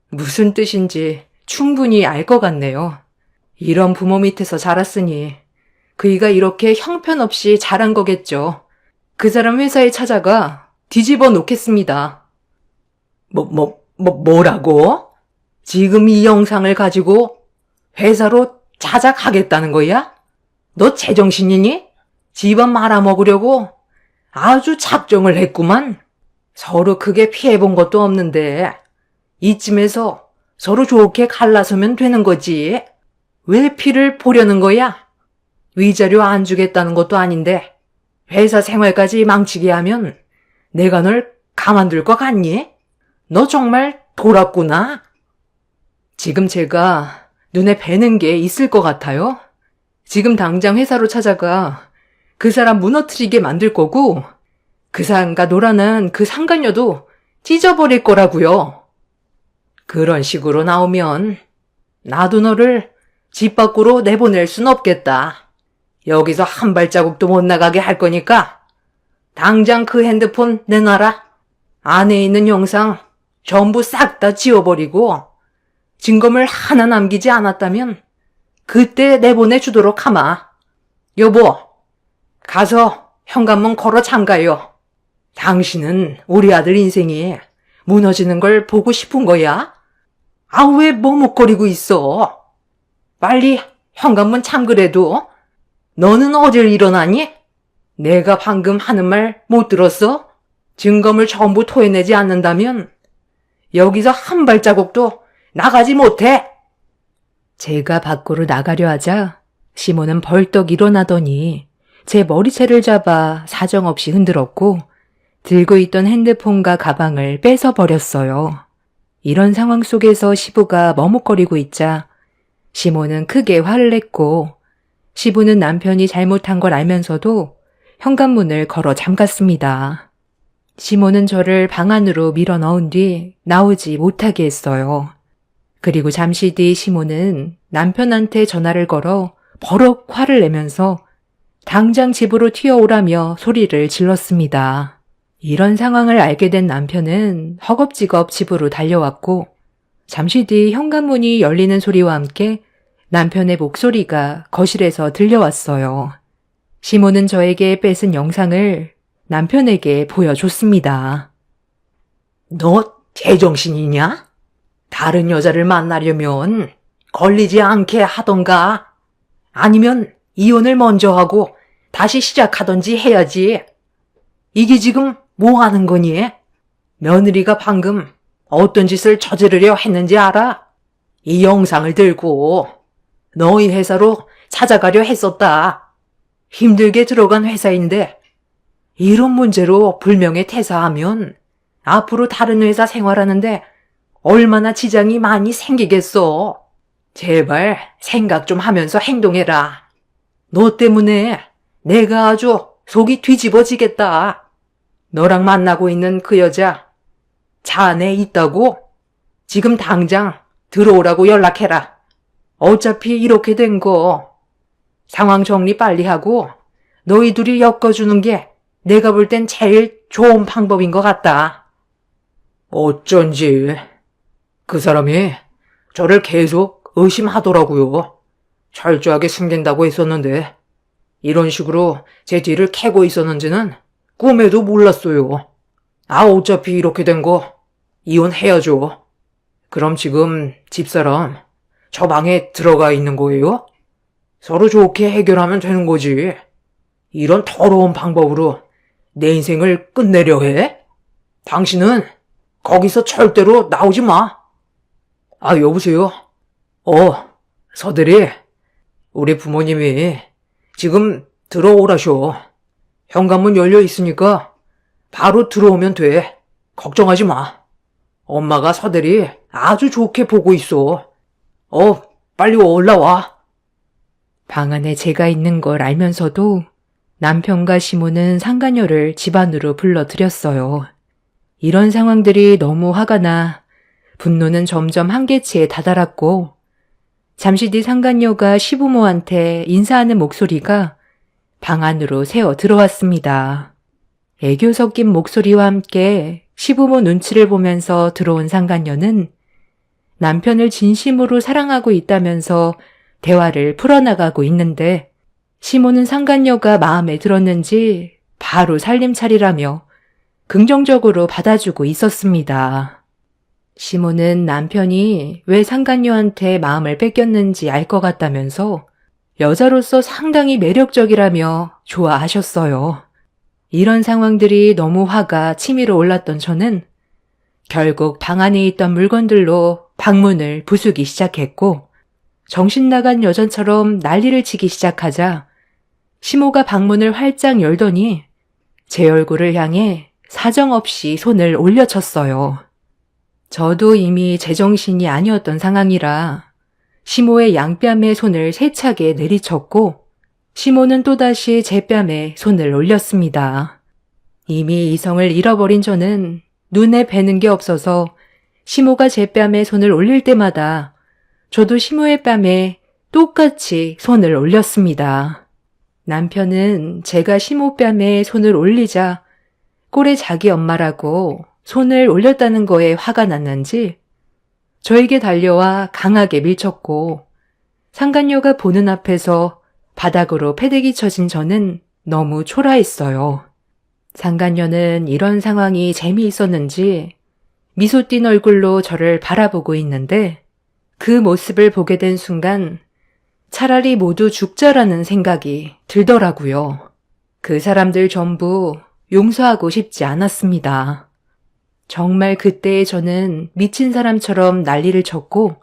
B: 무슨 뜻인지 충분히 알 것 같네요. 이런 부모 밑에서 자랐으니 그이가 이렇게 형편없이 자란 거겠죠. 그 사람 회사에 찾아가 뒤집어 놓겠습니다. 뭐라고? 지금 이 영상을 가지고 회사로 찾아가겠다는 거야? 너 제정신이니? 집안 말아먹으려고 아주 작정을 했구만. 서로 크게 피해본 것도 없는데 이쯤에서 서로 좋게 갈라서면 되는 거지. 왜 피를 보려는 거야? 위자료 안 주겠다는 것도 아닌데 회사 생활까지 망치게 하면 내가 널 가만둘 것 같니? 너 정말 돌았구나. 지금 제가 눈에 뵈는 게 있을 것 같아요. 지금 당장 회사로 찾아가 그 사람 무너뜨리게 만들 거고 그 사람과 놀아난 그 상간녀도 찢어버릴 거라고요. 그런 식으로 나오면 나도 너를 집 밖으로 내보낼 순 없겠다. 여기서 한 발자국도 못 나가게 할 거니까 당장 그 핸드폰 내놔라. 안에 있는 영상 전부 싹 다 지워버리고 증거물 하나 남기지 않았다면 그때 내보내주도록 하마. 여보, 가서 현관문 걸어 잠가요. 당신은 우리 아들 인생이 무너지는 걸 보고 싶은 거야? 아, 왜 머뭇거리고 있어? 빨리 현관문 잠그래도 너는 어딜 일어나니? 내가 방금 하는 말 못 들었어? 증거물 전부 토해내지 않는다면 여기서 한 발자국도 나가지 못해.
A: 제가 밖으로 나가려 하자 시몬은 벌떡 일어나더니 제 머리채를 잡아 사정없이 흔들었고 들고 있던 핸드폰과 가방을 뺏어버렸어요. 이런 상황 속에서 시부가 머뭇거리고 있자 시몬은 크게 화를 냈고 시부는 남편이 잘못한 걸 알면서도 현관문을 걸어 잠갔습니다. 시몬은 저를 방 안으로 밀어 넣은 뒤 나오지 못하게 했어요. 그리고 잠시 뒤 시몬은 남편한테 전화를 걸어 버럭 화를 내면서 당장 집으로 튀어오라며 소리를 질렀습니다. 이런 상황을 알게 된 남편은 허겁지겁 집으로 달려왔고 잠시 뒤 현관문이 열리는 소리와 함께 남편의 목소리가 거실에서 들려왔어요. 시몬은 저에게 뺏은 영상을 남편에게 보여줬습니다.
B: 너 제정신이냐? 다른 여자를 만나려면 걸리지 않게 하던가 아니면 이혼을 먼저 하고 다시 시작하던지 해야지. 이게 지금 뭐 하는 거니? 며느리가 방금 어떤 짓을 저지르려 했는지 알아? 이 영상을 들고 너희 회사로 찾아가려 했었다. 힘들게 들어간 회사인데 이런 문제로 불명예 퇴사하면 앞으로 다른 회사 생활하는데 얼마나 지장이 많이 생기겠어. 제발 생각 좀 하면서 행동해라. 너 때문에 내가 아주 속이 뒤집어지겠다. 너랑 만나고 있는 그 여자 차 안에 있다고? 지금 당장 들어오라고 연락해라. 어차피 이렇게 된 거 상황 정리 빨리 하고 너희 둘이 엮어주는 게 내가 볼 땐 제일 좋은 방법인 것 같다. 어쩐지 그 사람이 저를 계속 의심하더라고요. 철저하게 숨긴다고 했었는데 이런 식으로 제 뒤를 캐고 있었는지는 꿈에도 몰랐어요. 아, 어차피 이렇게 된 거 이혼해야죠. 그럼 지금 집사람 저 방에 들어가 있는 거예요? 서로 좋게 해결하면 되는 거지. 이런 더러운 방법으로 내 인생을 끝내려 해? 당신은 거기서 절대로 나오지 마. 아, 여보세요? 서대리. 우리 부모님이 지금 들어오라셔. 현관문 열려 있으니까 바로 들어오면 돼. 걱정하지 마. 엄마가 서대리 아주 좋게 보고 있어. 빨리 올라와.
A: 방 안에 제가 있는 걸 알면서도 남편과 시모는 상간녀를 집 안으로 불러들였어요. 이런 상황들이 너무 화가 나 분노는 점점 한계치에 다다랐고 잠시 뒤 상간녀가 시부모한테 인사하는 목소리가 방 안으로 새어 들어왔습니다. 애교 섞인 목소리와 함께 시부모 눈치를 보면서 들어온 상간녀는 남편을 진심으로 사랑하고 있다면서 대화를 풀어나가고 있는데 시모는 상간녀가 마음에 들었는지 바로 살림차리라며 긍정적으로 받아주고 있었습니다. 시모는 남편이 왜 상간녀한테 마음을 뺏겼는지 알 것 같다면서 여자로서 상당히 매력적이라며 좋아하셨어요. 이런 상황들이 너무 화가 치밀어 올랐던 저는 결국 방 안에 있던 물건들로 방문을 부수기 시작했고, 정신 나간 여전처럼 난리를 치기 시작하자 시모가 방문을 활짝 열더니 제 얼굴을 향해 사정없이 손을 올려쳤어요. 저도 이미 제정신이 아니었던 상황이라 시모의 양뺨에 손을 세차게 내리쳤고, 시모는 또다시 제 뺨에 손을 올렸습니다. 이미 이성을 잃어버린 저는 눈에 뵈는 게 없어서 시모가 제 뺨에 손을 올릴 때마다 저도 시모의 뺨에 똑같이 손을 올렸습니다. 남편은 제가 시모 뺨에 손을 올리자 꼴에 자기 엄마라고 손을 올렸다는 거에 화가 났는지 저에게 달려와 강하게 밀쳤고, 상간녀가 보는 앞에서 바닥으로 패대기 쳐진 저는 너무 초라했어요. 상간녀는 이런 상황이 재미있었는지 미소 띈 얼굴로 저를 바라보고 있는데, 그 모습을 보게 된 순간 차라리 모두 죽자라는 생각이 들더라고요. 그 사람들 전부 용서하고 싶지 않았습니다. 정말 그때의 저는 미친 사람처럼 난리를 쳤고,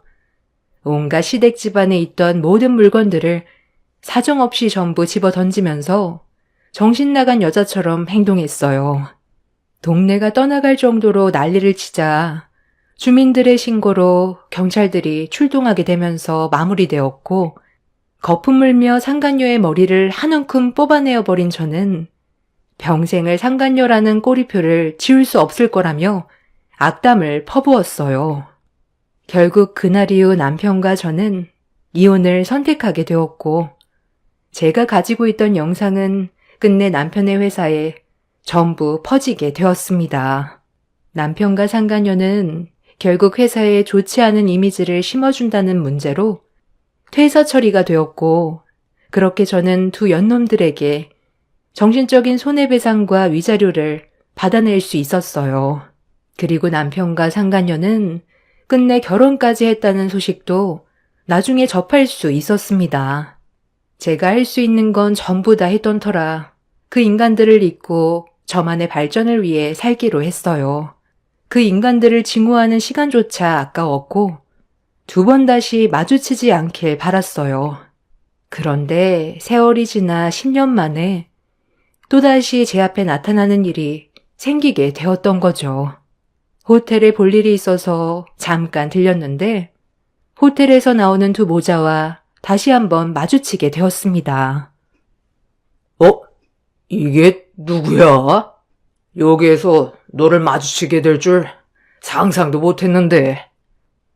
A: 온갖 시댁 집안에 있던 모든 물건들을 사정없이 전부 집어 던지면서 정신 나간 여자처럼 행동했어요. 동네가 떠나갈 정도로 난리를 치자 주민들의 신고로 경찰들이 출동하게 되면서 마무리되었고, 거품 물며 상간녀의 머리를 한 움큼 뽑아내어 버린 저는 평생을 상간녀라는 꼬리표를 지울 수 없을 거라며 악담을 퍼부었어요. 결국 그날 이후 남편과 저는 이혼을 선택하게 되었고, 제가 가지고 있던 영상은 끝내 남편의 회사에 전부 퍼지게 되었습니다. 남편과 상간녀는 결국 회사에 좋지 않은 이미지를 심어준다는 문제로 퇴사 처리가 되었고, 그렇게 저는 두 연놈들에게 정신적인 손해배상과 위자료를 받아낼 수 있었어요. 그리고 남편과 상간녀는 끝내 결혼까지 했다는 소식도 나중에 접할 수 있었습니다. 제가 할 수 있는 건 전부 다 했던 터라 그 인간들을 잊고 저만의 발전을 위해 살기로 했어요. 그 인간들을 징후하는 시간조차 아까웠고 두 번 다시 마주치지 않길 바랐어요. 그런데 세월이 지나 10년 만에 또다시 제 앞에 나타나는 일이 생기게 되었던 거죠. 호텔에 볼 일이 있어서 잠깐 들렸는데 호텔에서 나오는 두 모자와 다시 한번 마주치게 되었습니다.
B: 이게 누구야? 여기에서 너를 마주치게 될 줄 상상도 못했는데.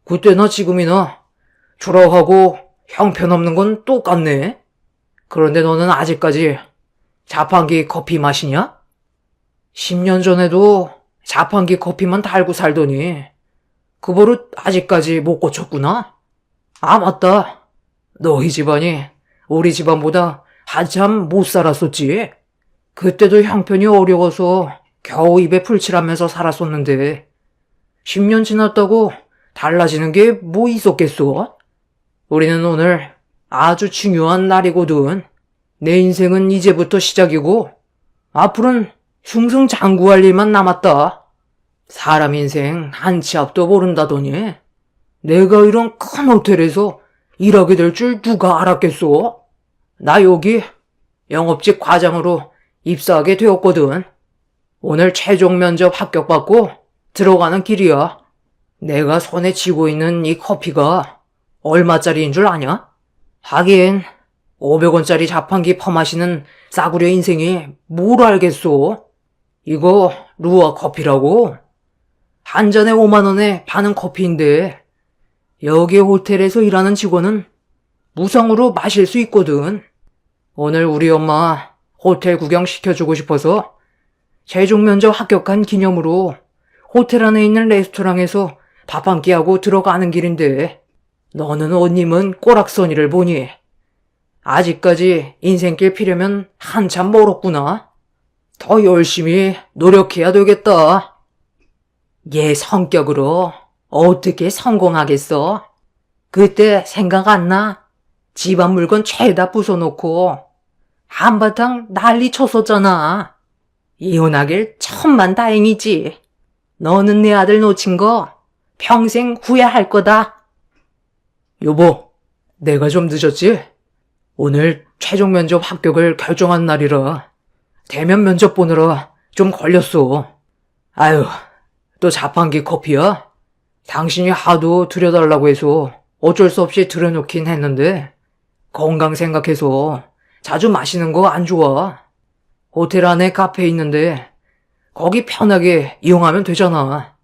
B: 그때나 지금이나 초라하고 형편없는 건 똑같네. 그런데 너는 아직까지 자판기 커피 마시냐? 10년 전에도 자판기 커피만 달고 살더니 그 버릇 아직까지 못 고쳤구나. 아, 맞다. 너희 집안이 우리 집안보다 한참 못 살았었지. 그때도 형편이 어려워서 겨우 입에 풀칠하면서 살았었는데 10년 지났다고 달라지는 게 뭐 있었겠어? 우리는 오늘 아주 중요한 날이거든. 내 인생은 이제부터 시작이고 앞으로는 승승장구할 일만 남았다. 사람 인생 한 치 앞도 모른다더니 내가 이런 큰 호텔에서 일하게 될 줄 누가 알았겠어? 나 여기 영업직 과장으로 입사하게 되었거든. 오늘 최종 면접 합격받고 들어가는 길이야. 내가 손에 쥐고 있는 이 커피가 얼마짜리인 줄 아냐? 하긴 500원짜리 자판기 퍼마시는 싸구려 인생이 뭘 알겠소? 이거 루아 커피라고. 한 잔에 5만 원에 파는 커피인데 여기 호텔에서 일하는 직원은 무상으로 마실 수 있거든. 오늘 우리 엄마 호텔 구경 시켜주고 싶어서 최종 면접 합격한 기념으로 호텔 안에 있는 레스토랑에서 밥 한 끼 하고 들어가는 길인데 너는 옷님은 꼬락서니를 보니 아직까지 인생길 피려면 한참 멀었구나. 더 열심히 노력해야 되겠다. 얘 성격으로 어떻게 성공하겠어? 그때 생각 안 나? 집안 물건 죄다 부숴놓고 한바탕 난리 쳤었잖아. 이혼하길 천만 다행이지. 너는 내 아들 놓친 거 평생 후회할 거다. 여보, 내가 좀 늦었지? 오늘 최종 면접 합격을 결정한 날이라 대면 면접 보느라 좀 걸렸어. 아유, 또 자판기 커피야? 당신이 하도 들여달라고 해서 어쩔 수 없이 들여놓긴 했는데 건강 생각해서 자주 마시는 거 안 좋아. 호텔 안에 카페 있는데 거기 편하게 이용하면 되잖아.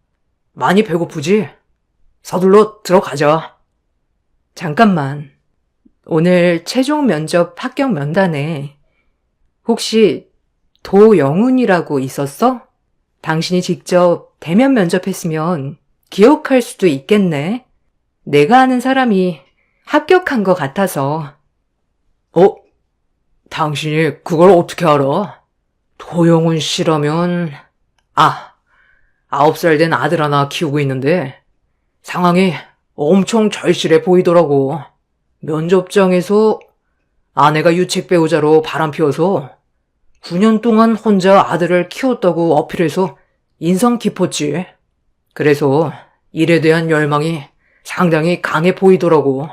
B: 많이 배고프지? 서둘러 들어가자.
A: 잠깐만. 오늘 최종 면접 합격 면단에 혹시 도영훈이라고 있었어? 당신이 직접 대면 면접했으면 기억할 수도 있겠네. 내가 아는 사람이 합격한 것 같아서.
B: 당신이 그걸 어떻게 알아? 도영훈 씨라면, 9살 된 아들 하나 키우고 있는데 상황이 엄청 절실해 보이더라고. 면접장에서 아내가 유책 배우자로 바람피워서 9년 동안 혼자 아들을 키웠다고 어필해서 인상 깊었지. 그래서 일에 대한 열망이 상당히 강해 보이더라고.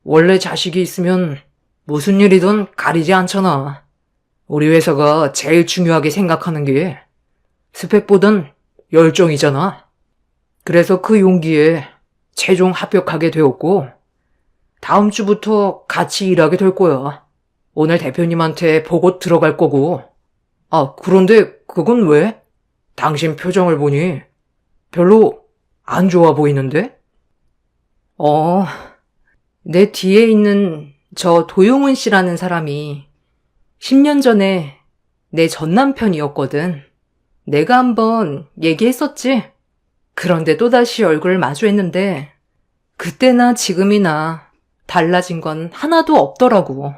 B: 원래 자식이 있으면 무슨 일이든 가리지 않잖아. 우리 회사가 제일 중요하게 생각하는 게 스펙보단 열정이잖아. 그래서 그 용기에 최종 합격하게 되었고 다음 주부터 같이 일하게 될 거야. 오늘 대표님한테 보고 들어갈 거고. 그런데 그건 왜? 당신 표정을 보니 별로 안 좋아 보이는데?
A: 내 뒤에 있는 저 도용훈 씨라는 사람이 10년 전에 내 전남편이었거든. 내가 한번 얘기했었지? 그런데 또다시 얼굴을 마주했는데 그때나 지금이나 달라진 건 하나도 없더라고.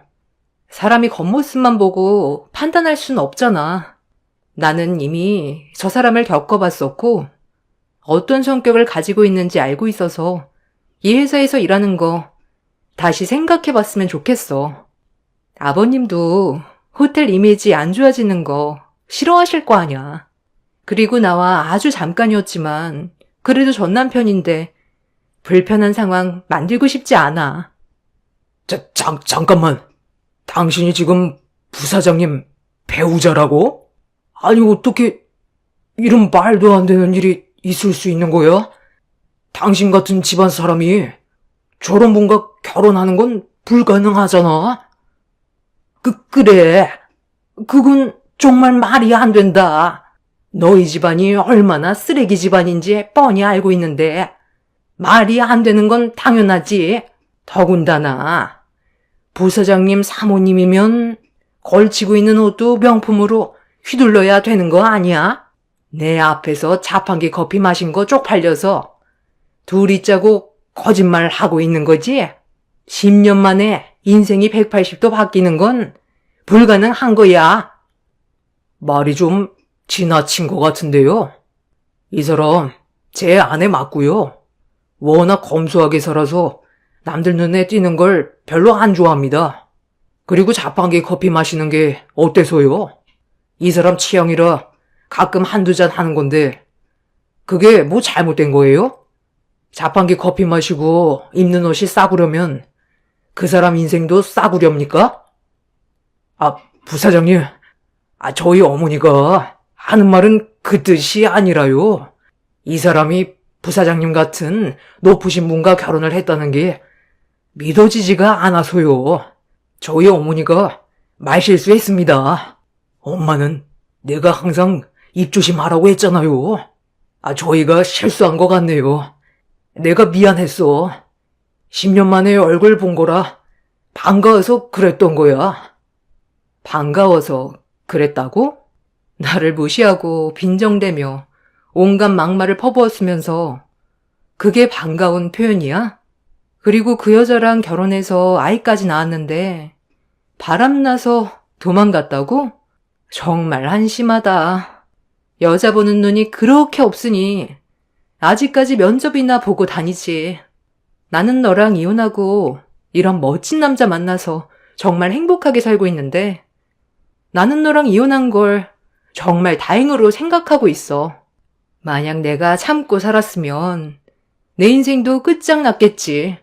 A: 사람이 겉모습만 보고 판단할 수는 없잖아. 나는 이미 저 사람을 겪어봤었고 어떤 성격을 가지고 있는지 알고 있어서 이 회사에서 일하는 거 다시 생각해봤으면 좋겠어. 아버님도 호텔 이미지 안 좋아지는 거 싫어하실 거 아냐. 그리고 나와 아주 잠깐이었지만 그래도 전 남편인데 불편한 상황 만들고 싶지 않아.
B: 잠깐만. 당신이 지금 부사장님 배우자라고? 아니, 어떻게 이런 말도 안 되는 일이 있을 수 있는 거야? 당신 같은 집안 사람이 저런 분과 결혼하는 건 불가능하잖아. 그래. 그건 정말 말이 안 된다. 너희 집안이 얼마나 쓰레기 집안인지 뻔히 알고 있는데 말이 안 되는 건 당연하지. 더군다나 부사장님 사모님이면 걸치고 있는 옷도 명품으로 휘둘러야 되는 거 아니야? 내 앞에서 자판기 커피 마신 거 쪽팔려서 둘이 짜고 거짓말 하고 있는 거지? 10년 만에 인생이 180도 바뀌는 건 불가능한 거야. 말이 좀 지나친 것 같은데요. 이 사람 제 아내 맞고요. 워낙 검소하게 살아서 남들 눈에 띄는 걸 별로 안 좋아합니다. 그리고 자판기 커피 마시는 게 어때서요? 이 사람 취향이라 가끔 한두 잔 하는 건데 그게 뭐 잘못된 거예요? 자판기 커피 마시고 입는 옷이 싸구려면 그 사람 인생도 싸구렵니까? 부사장님, 저희 어머니가 하는 말은 그 뜻이 아니라요. 이 사람이 부사장님 같은 높으신 분과 결혼을 했다는 게 믿어지지가 않아서요. 저희 어머니가 말실수했습니다. 엄마는 내가 항상 입조심하라고 했잖아요. 저희가 실수한 것 같네요. 내가 미안했어. 10년 만에 얼굴 본 거라 반가워서 그랬던 거야.
A: 반가워서 그랬다고? 나를 무시하고 빈정대며 온갖 막말을 퍼부었으면서 그게 반가운 표현이야? 그리고 그 여자랑 결혼해서 아이까지 낳았는데 바람나서 도망갔다고? 정말 한심하다. 여자 보는 눈이 그렇게 없으니 아직까지 면접이나 보고 다니지. 나는 너랑 이혼하고 이런 멋진 남자 만나서 정말 행복하게 살고 있는데 나는 너랑 이혼한 걸 정말 다행으로 생각하고 있어. 만약 내가 참고 살았으면 내 인생도 끝장났겠지.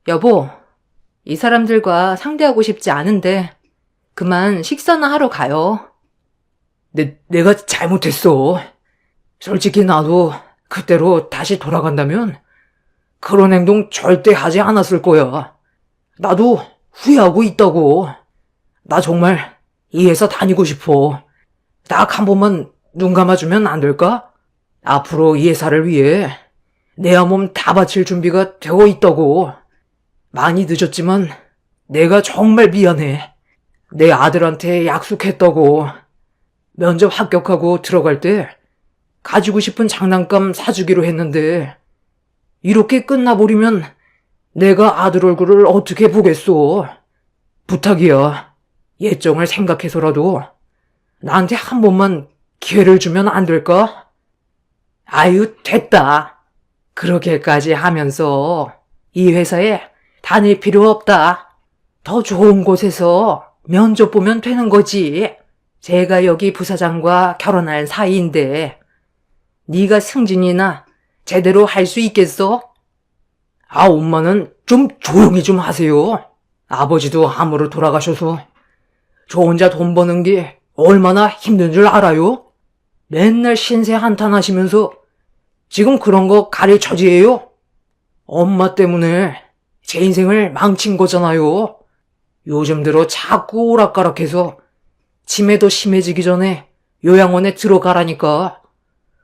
A: 여보, 이 사람들과 상대하고 싶지 않은데 그만 식사나 하러 가요.
B: 내가 잘못했어. 솔직히 나도 그때로 다시 돌아간다면 그런 행동 절대 하지 않았을 거야. 나도 후회하고 있다고. 나 정말 이 회사 다니고 싶어. 딱 한 번만 눈 감아주면 안 될까? 앞으로 이 회사를 위해 내 몸 다 바칠 준비가 되어 있다고. 많이 늦었지만 내가 정말 미안해. 내 아들한테 약속했다고. 면접 합격하고 들어갈 때 가지고 싶은 장난감 사주기로 했는데 이렇게 끝나버리면 내가 아들 얼굴을 어떻게 보겠소. 부탁이야. 예정을 생각해서라도 나한테 한 번만 기회를 주면 안 될까? 아유, 됐다. 그렇게까지 하면서 이 회사에 다닐 필요 없다. 더 좋은 곳에서 면접 보면 되는 거지. 제가 여기 부사장과 결혼할 사이인데 네가 승진이나 제대로 할 수 있겠어? 아, 엄마는 좀 조용히 좀 하세요. 아버지도 암으로 돌아가셔서 저 혼자 돈 버는 게 얼마나 힘든 줄 알아요? 맨날 신세 한탄하시면서 지금 그런 거 가릴 처지예요? 엄마 때문에 제 인생을 망친 거잖아요. 요즘 들어 자꾸 오락가락해서 치매도 심해지기 전에 요양원에 들어가라니까.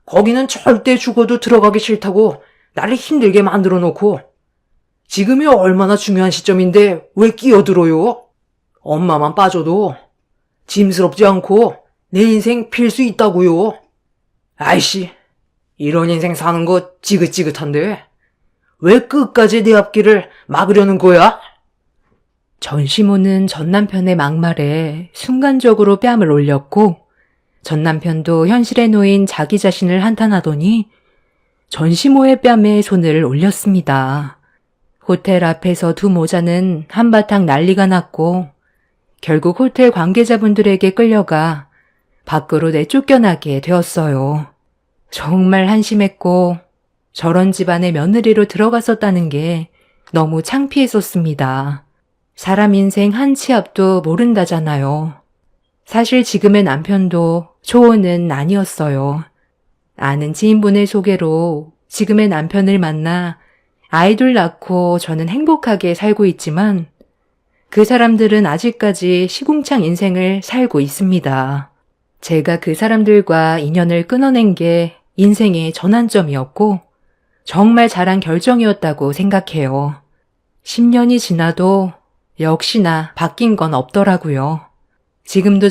B: 거기는 절대 죽어도 들어가기 싫다고 나를 힘들게 만들어 놓고 지금이 얼마나 중요한 시점인데 왜 끼어들어요? 엄마만 빠져도 짐스럽지 않고 내 인생 필 수 있다고요. 아이씨, 이런 인생 사는 거 지긋지긋한데 왜 끝까지 내 앞길을 막으려는 거야?
A: 전시모는 전 남편의 막말에 순간적으로 뺨을 올렸고 전 남편도 현실에 놓인 자기 자신을 한탄하더니 전시모의 뺨에 손을 올렸습니다. 호텔 앞에서 두 모자는 한바탕 난리가 났고 결국 호텔 관계자분들에게 끌려가 밖으로 내쫓겨나게 되었어요. 정말 한심했고 저런 집안의 며느리로 들어갔었다는 게 너무 창피했었습니다. 사람 인생 한 치 앞도 모른다잖아요. 사실 지금의 남편도 초혼은 아니었어요. 아는 지인분의 소개로 지금의 남편을 만나 아이들 낳고 저는 행복하게 살고 있지만 그 사람들은 아직까지 시궁창 인생을 살고 있습니다. 제가 그 사람들과 인연을 끊어낸 게 인생의 전환점이었고 정말 잘한 결정이었다고 생각해요. 10년이 지나도 역시나 바뀐 건 없더라고요. 지금도